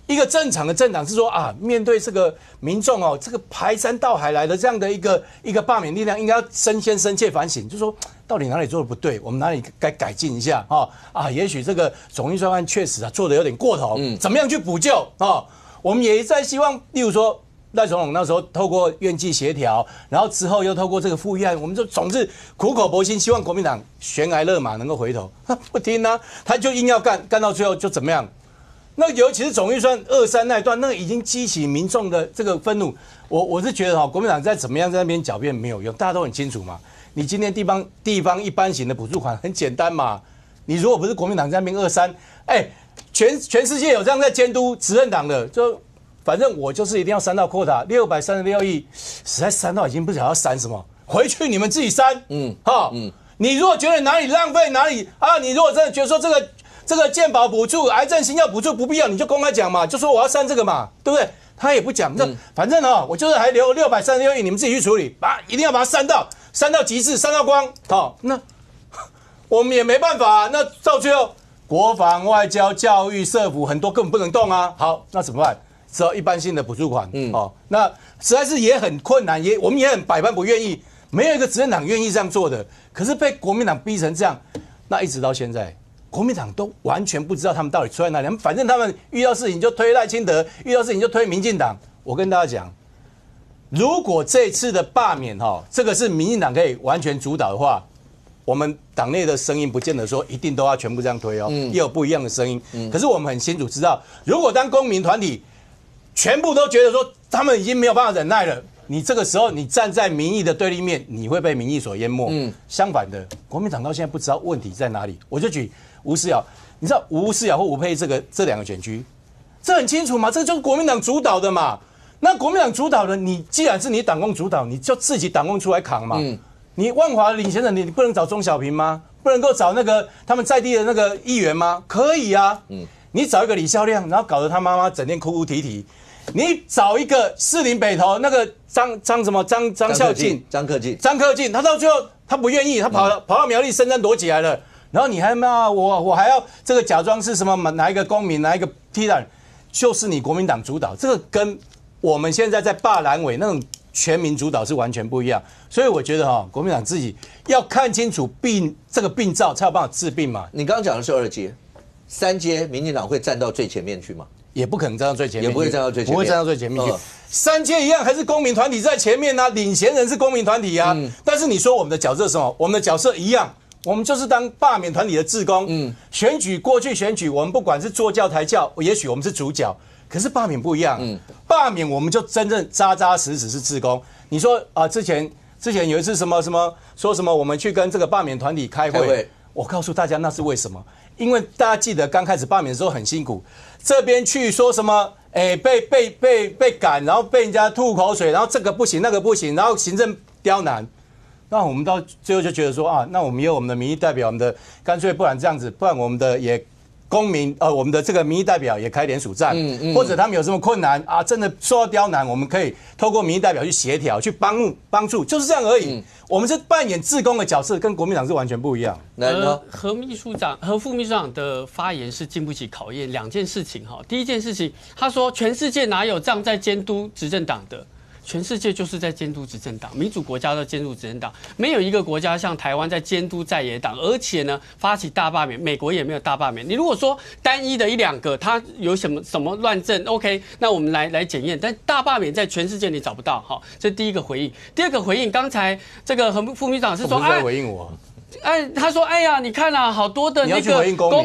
一个正常的政党是说啊，面对这个民众哦，这个排山倒海来的这样的一个罢免力量，应该要深切反省，就是说到底哪里做的不对，我们哪里该改进一下啊？也许这个总预算案确实做的有点过头，怎么样去补救啊？我们也在希望，例如说赖总统那时候透过院际协调，然后之后又透过这个复议案，我们就总是苦口婆心，希望国民党悬崖勒马能够回头，他不听啊，他就硬要干到最后就怎么样？那尤其是总预算23那一段，那个已经激起民众的这个愤怒。我是觉得国民党再怎么样在那边狡辩没有用，大家都很清楚嘛。你今天地方一般型的补助款很简单嘛，你如果不是国民党在那边23，全世界有这样在监督执政党的，就反正我就是一定要删到quota636亿，实在删到已经不晓得要删什么，回去你们自己删。你如果觉得哪里浪费哪里啊，你如果真的觉得说这个健保补助、癌症新药补助不必要，你就公开讲嘛，就说我要删这个嘛，对不对？他也不讲，那反正我就是还留636亿，你们自己去处理，一定要把它删到极致，删到光。那我们也没办法啊。那到最后，国防、外交、教育、社福很多根本不能动啊。好，那怎么办？只有一般性的补助款。那实在是也很困难，我们也很百般不愿意，没有一个执政党愿意这样做的。可是被国民党逼成这样，那一直到现在。国民党都完全不知道他们到底出在哪里，反正他们遇到事情就推赖清德，遇到事情就推民进党。我跟大家讲，如果这次的罢免这个是民进党可以完全主导的话，我们党内的声音不见得说一定都要全部这样推也有不一样的声音。可是我们很清楚知道，如果当公民团体全部都觉得说他们已经没有办法忍耐了，你这个时候你站在民意的对立面，你会被民意所淹没。相反的，国民党到现在不知道问题在哪里。我就举吴思瑶，你知道吴思瑶或吴沛这两个选区，这很清楚嘛，这就是国民党主导的嘛。那国民党主导的，你既然是你党工主导，你就自己党工出来扛嘛。你万华领先人，你不能找钟小平吗？不能够找那个他们在地的那个议员吗？可以啊。你找一个李孝亮，然后搞得他妈妈整天哭哭啼啼。你找一个士林北投那个张孝敬、张克进，他到最后他不愿意，他跑到苗栗深山躲起来了。然后你还骂我还要这个假装是什么哪一个公民哪一个踢党，就是你国民党主导，这个跟我们现在在罢蓝委那种全民主导是完全不一样。所以我觉得国民党自己要看清楚这个病灶，才有办法治病嘛。你刚刚讲的是2阶，3阶，民进党会站到最前面去吗？也不可能站到最前面，也不会站到最前面，不会站到最前面去。3阶一样，还是公民团体在前面啊，领衔人是公民团体啊。但是你说我们的角色是什么？我们的角色一样，我们就是当罢免团体的志工。选举过去选举，我们不管是坐轿抬轿，也许我们是主角，可是罢免不一样。罢免我们就真正扎扎实实是志工。你说之前有一次什么说什么，我们去跟这个罢免团体开会，我告诉大家那是为什么？因为大家记得刚开始罢免的时候很辛苦，这边去说什么，被赶，然后被人家吐口水，然后这个不行那个不行，然后行政刁难，那我们到最后就觉得说那我们有我们的民意代表，我们的干脆不然这样子，不然我们的也我们的这个民意代表也开联署站，或者他们有什么困难真的受到刁难，我们可以透过民意代表去协调，去帮助，就是这样而已。我们是扮演志工的角色，跟国民党是完全不一样。何副秘书长的发言是经不起考验。2件事情第一件事情，他说全世界哪有这样在监督执政党的？全世界就是在监督执政党，民主国家都监督执政党，没有一个国家像台湾在监督在野党，而且呢发起大罢免，美国也没有大罢免。你如果说单一的1-2个，他有什么乱政 ，OK， 那我们来检验。但大罢免在全世界你找不到，这是第一个回应。第二个回应，刚才这个何副秘书长是说，在回应我。他说：“哎呀，你看啊，好多的那个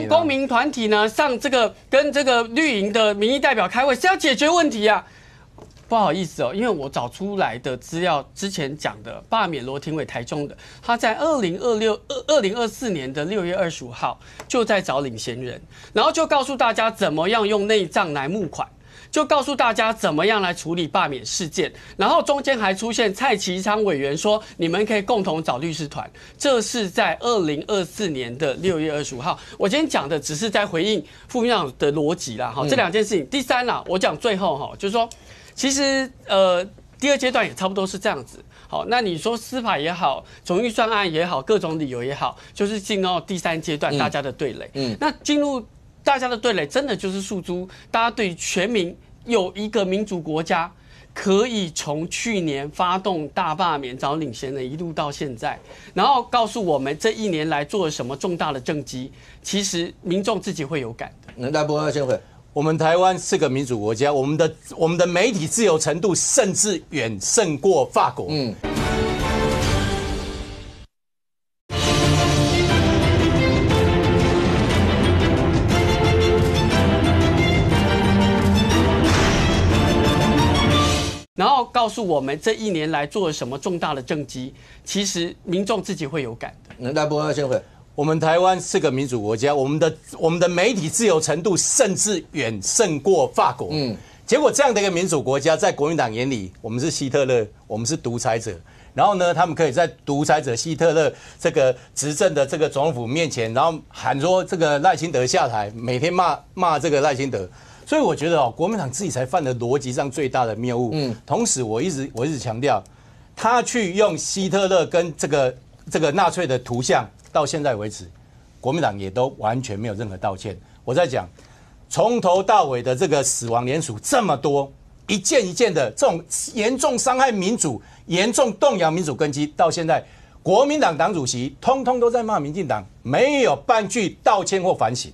公民团体呢，上这个跟这个绿营的民意代表开会，是要解决问题啊。”不好意思因为我找出来的资料之前讲的罢免罗廷伟台中的，他在2024年的6月25号就在找领衔人，然后就告诉大家怎么样用内账来募款。就告诉大家怎么样来处理罢免事件，然后中间还出现蔡其昌委员说你们可以共同找律师团，这是在2024年的6月25号。我今天讲的只是在回应副秘书长的逻辑啦，这2件事情。第三啦，我讲最后就是说，其实第2阶段也差不多是这样子。好，那你说司法也好，总预算案也好，各种理由也好，就是进到第3阶段大家的对垒。那进入大家的对垒，真的就是诉诸大家对全民有一个民主国家，可以从去年发动大罢免找领衔人一路到现在，然后告诉我们这1年来做了什么重大的政绩，其实民众自己会有感的。能大波要先回。我们台湾是个民主国家，我们的媒体自由程度甚至远胜过法国。然后告诉我们这1年来做了什么重大的政绩，其实民众自己会有感的。能大波要先回。我们台湾是个民主国家，我们的媒体自由程度甚至远胜过法国。结果这样的一个民主国家，在国民党眼里，我们是希特勒，我们是独裁者。然后呢，他们可以在独裁者希特勒这个执政的这个总统府面前，然后喊说这个赖清德下台，每天骂这个赖清德。所以我觉得国民党自己才犯了逻辑上最大的谬误。同时我一直强调，他去用希特勒跟这个纳粹的图像。到现在为止，国民党也都完全没有任何道歉。我在讲，从头到尾的这个死亡联署这么多，一件一件的这种严重伤害民主、严重动摇民主根基，到现在国民党党主席通通都在骂民进党，没有半句道歉或反省。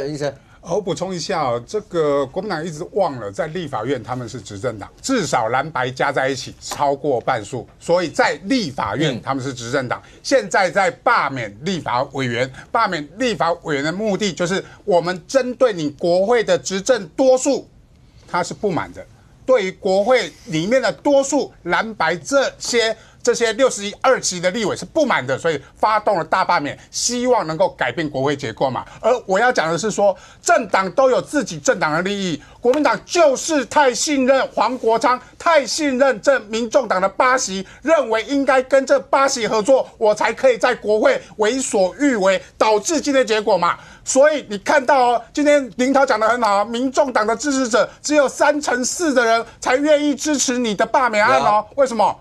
医生。我补充一下这个国民党一直忘了，在立法院他们是执政党，至少蓝白加在一起超过半数，所以在立法院他们是执政党。现在在罢免立法委员，罢免立法委员的目的就是我们针对你国会的执政多数，他是不满的。对于国会里面的多数蓝白这些62席的立委是不满的，所以发动了大罢免，希望能够改变国会结构嘛。而我要讲的是说，政党都有自己政党的利益，国民党就是太信任黄国昌，太信任这民众党的8席，认为应该跟这8席合作，我才可以在国会为所欲为，导致今天结果嘛。所以你看到今天林涛讲得很好，民众党的支持者只有4%的人才愿意支持你的罢免案为什么？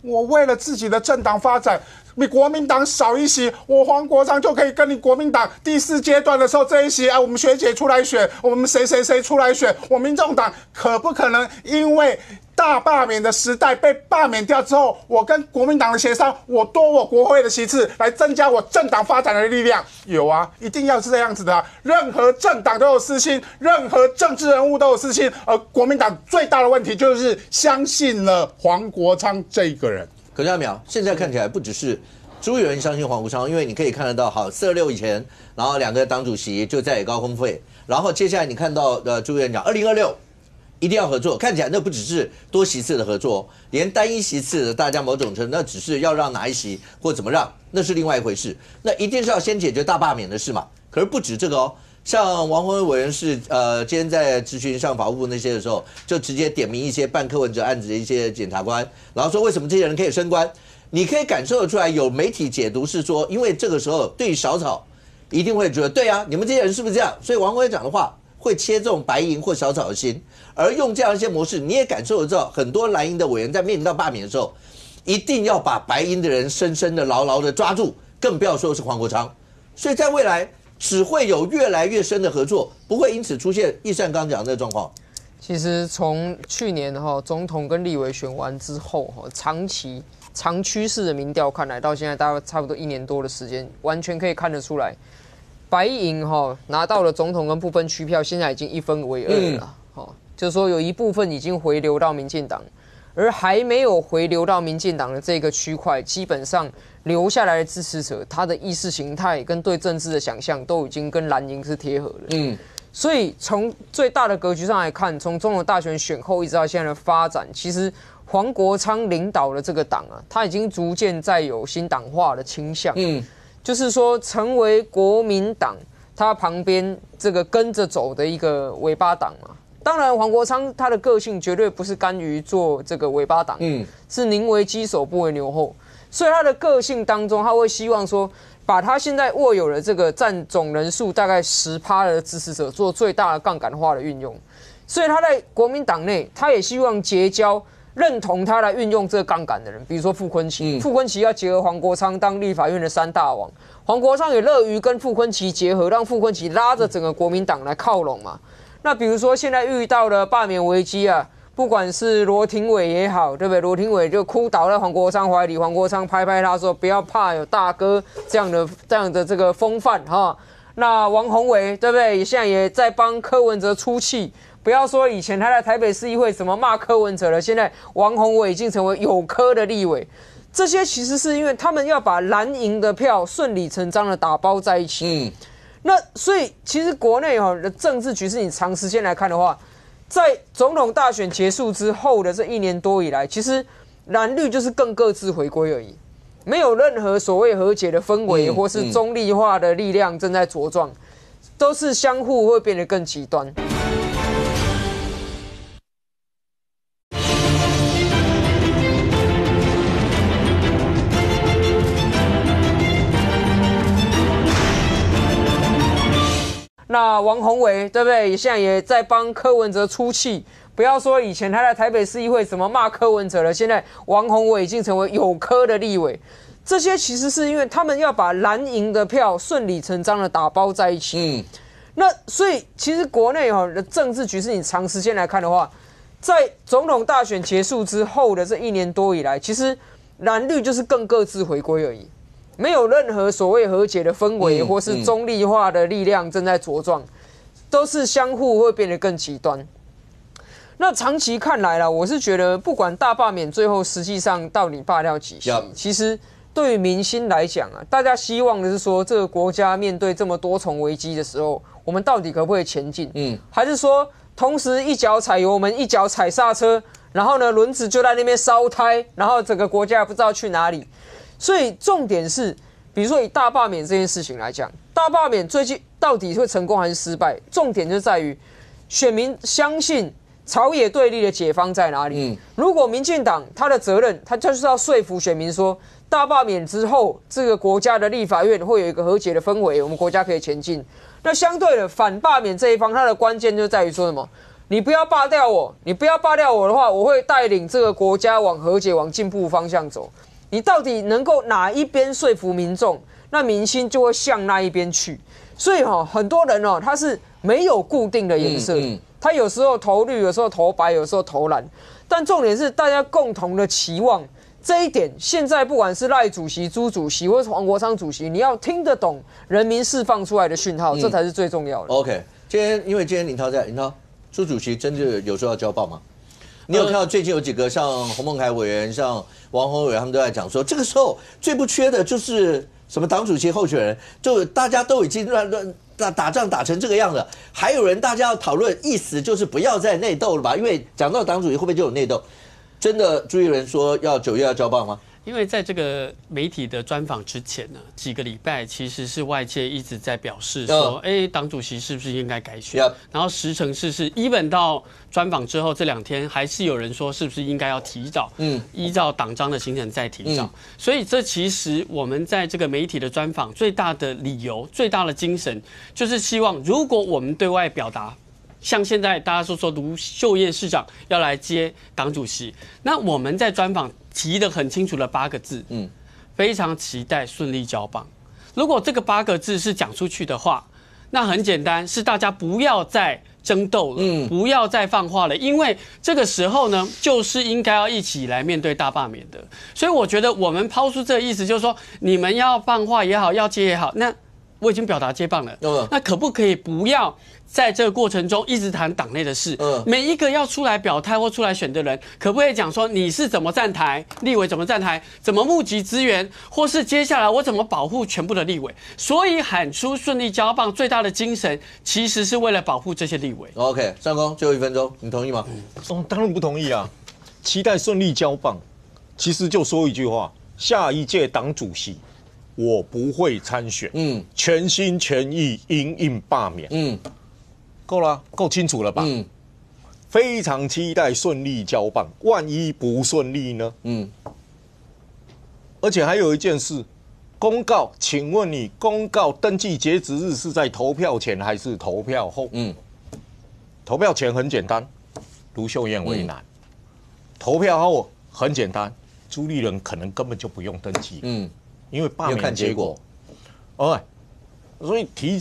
我为了自己的政党发展，你国民党少一席，我黄国昌就可以跟你国民党第4阶段的时候这一席我们学姐出来选，我们谁出来选，我民众党可不可能因为大罢免的时代被罢免掉之后，我跟国民党的协商，我多我国会的席次来增加我政党发展的力量？有啊，一定要是这样子的任何政党都有私心，任何政治人物都有私心，而国民党最大的问题就是相信了黄国昌这一个人。可是阿苗，现在看起来不只是朱立伦相信黄国昌，因为你可以看得到，好，426以前，然后2个党主席就在野高空会，然后接下来你看到朱立伦讲2026。一定要合作，看起来那不只是多席次的合作，连单一席次的大家某种程度，那只是要让哪一席或怎么让，那是另外一回事。那一定是要先解决大罢免的事嘛。可是不止这个哦，像王宏伟委员是今天在质询上法务部那些的时候，就直接点名一些办柯文哲案子的一些检察官，然后说为什么这些人可以升官？你可以感受得出来，有媒体解读是说，因为这个时候对于小草一定会觉得，对啊，你们这些人是不是这样？所以王宏伟讲的话会切这种白银或小草的心。而用这样一些模式，你也感受得到，很多蓝营的委员在面临到罢免的时候，一定要把白银的人深深的、牢牢的抓住，更不要说是黄国昌。所以在未来只会有越来越深的合作，不会因此出现奕善刚讲的状况。其实从去年总统跟立委选完之后长趋势的民调看来，到现在大概差不多1年多的时间，完全可以看得出来，白银拿到了总统跟不分区票，现在已经1分为2了。就是说有一部分已经回流到民进党，而还没有回流到民进党的这个区块，基本上留下来的支持者，他的意识形态跟对政治的想象都已经跟蓝营是贴合的。所以从最大的格局上来看，从总统大选选后一直到现在的发展，其实黄国昌领导的这个党他已经逐渐在有新党化的倾向。就是说成为国民党他旁边这个跟着走的一个尾巴党嘛。当然，黄国昌他的个性绝对不是甘于做这个尾巴党，是宁为鸡首不为牛后，所以他的个性当中，他会希望说，把他现在握有的这个占总人数大概10%的支持者做最大的杠杆化的运用，所以他在国民党内，他也希望结交认同他来运用这个杠杆的人，比如说傅崐萁，傅崐萁要结合黄国昌当立法院的3大王，黄国昌也乐于跟傅崐萁结合，让傅崐萁拉着整个国民党来靠拢嘛。那比如说现在遇到的罢免危机不管是罗廷伟也好，对不对？罗廷伟就哭倒在黄国昌怀里，黄国昌拍拍他说：“不要怕，有大哥这样的这个风范哈。”那王宏伟对不对？现在也在帮柯文哲出气，不要说以前他在台北市议会怎么骂柯文哲了，现在王宏伟已经成为有柯的立委。这些其实是因为他们要把蓝营的票顺理成章的打包在一起。那所以其实国内的政治局势，你长时间来看的话，在总统大选结束之后的这1年多以来，其实蓝绿就是更各自回归而已，没有任何所谓和解的氛围，或是中立化的力量正在茁壮，都是相互会变得更极端。那王宏伟对不对？现在也在帮柯文哲出气，不要说以前他在台北市议会怎么骂柯文哲了，现在王宏伟已经成为有柯的立委。这些其实是因为他们要把蓝营的票顺理成章的打包在一起。那所以其实国内的政治局势，你长时间来看的话，在总统大选结束之后的这1年多以来，其实蓝绿就是更各自回归而已。没有任何所谓和解的氛围，或是中立化的力量正在茁壮，都是相互会变得更极端。那长期看来啦，我是觉得不管大罢免最后实际上到底罢掉几席，其实对于民心来讲大家希望的是说，这个国家面对这么多重危机的时候，我们到底可不可以前进？还是说同时一脚踩油门，一脚踩刹车，然后呢轮子就在那边烧胎，然后整个国家不知道去哪里？所以重点是，比如说以大罢免这件事情来讲，大罢免最近到底会成功还是失败？重点就在于选民相信朝野对立的解方在哪里。如果民进党他的责任，他就是要说服选民说，大罢免之后，这个国家的立法院会有一个和解的氛围，我们国家可以前进。那相对的，反罢免这一方，它的关键就在于说什么？你不要罢掉我，你不要罢掉我的话，我会带领这个国家往和解、往进步方向走。你到底能够哪一边说服民众，那民心就会向那一边去。所以很多人他是没有固定的颜色，他有时候投绿，有时候投白，有时候投蓝，但重点是大家共同的期望。这一点，现在不管是赖主席、朱主席或是黄国昌主席，你要听得懂人民释放出来的讯号，这才是最重要的。OK， 因为今天林涛在，林涛，朱主席真的有说要交棒吗？你有看到最近有几个像洪孟凯委员、像王宏伟他们都在讲说，这个时候最不缺的就是什么党主席候选人，就大家都已经打仗打成这个样了，还有人大家要讨论，意思就是不要再内斗了吧？因为讲到党主席会不会就有内斗？真的朱立伦说要9月要交棒吗？因为在这个媒体的专访之前呢，几个礼拜其实是外界一直在表示说，党主席是不是应该改选？然后时程是even到专访之后这2天，还是有人说是不是应该要提早，依照党章的行程再提早。所以这其实我们在这个媒体的专访最大的理由、最大的精神，就是希望如果我们对外表达。像现在大家说卢秀燕市长要来接党主席，那我们在专访提得很清楚的8个字，非常期待顺利交棒。如果这个8个字是讲出去的话，那很简单，是大家不要再争斗了，不要再放话了，因为这个时候呢，就是应该要一起来面对大罢免的。所以我觉得我们抛出这个意思，就是说你们要放话也好，要接也好，那我已经表达接棒了，那可不可以不要？在这个过程中一直谈党内的事，每一个要出来表态或出来选的人，可不可以讲说你是怎么站台，立委怎么站台，怎么募集资源，或是接下来我怎么保护全部的立委？所以喊出顺利交棒最大的精神，其实是为了保护这些立委。OK， 上公最后1分钟，你同意吗？当然不同意啊！期待顺利交棒，其实就说一句话：下一届党主席我不会参选，全心全意因应罢免，够了，够清楚了吧？非常期待顺利交棒，万一不顺利呢？而且还有一件事，公告，请问你公告登记截止日是在投票前还是投票后？投票前很简单，卢秀燕为难；投票后很简单，朱立伦可能根本就不用登记，因为罢免结果。所以提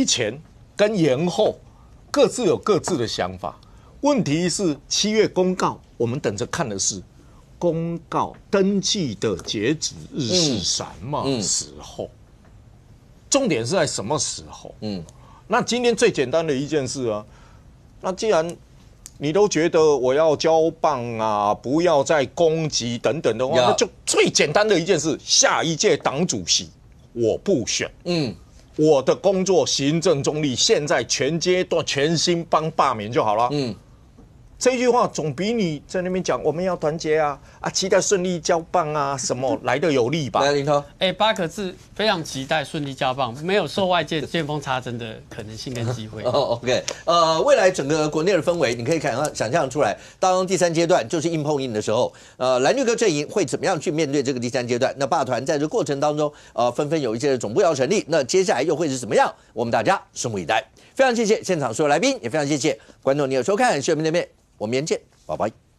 前。跟延后各自有各自的想法。问题是7月公告，我们等着看的是公告登记的截止日是什么时候？重点是在什么时候？那今天最简单的一件事啊，那既然你都觉得我要交棒啊，不要再攻击等等的话，那就最简单的一件事，下一届党主席我不选。我的工作行政中立，现在全阶段全心帮罢免就好了。这句话总比你在那边讲我们要团结啊，期待顺利交棒啊什么来得有利吧？来，林涛，8个字，非常期待顺利交棒，没有受外界见缝插针的可能性跟机会。OK， 未来整个国内的氛围，你可以想象出来，当第3阶段就是硬碰硬的时候，蓝绿各阵营会怎么样去面对这个第3阶段？那罢团在这过程当中，纷纷有一些总部要成立，那接下来又会是怎么样？我们大家拭目以待。非常谢谢现场所有来宾，也非常谢谢观众你的收看，谢谢我们见面，我们明天见，拜拜。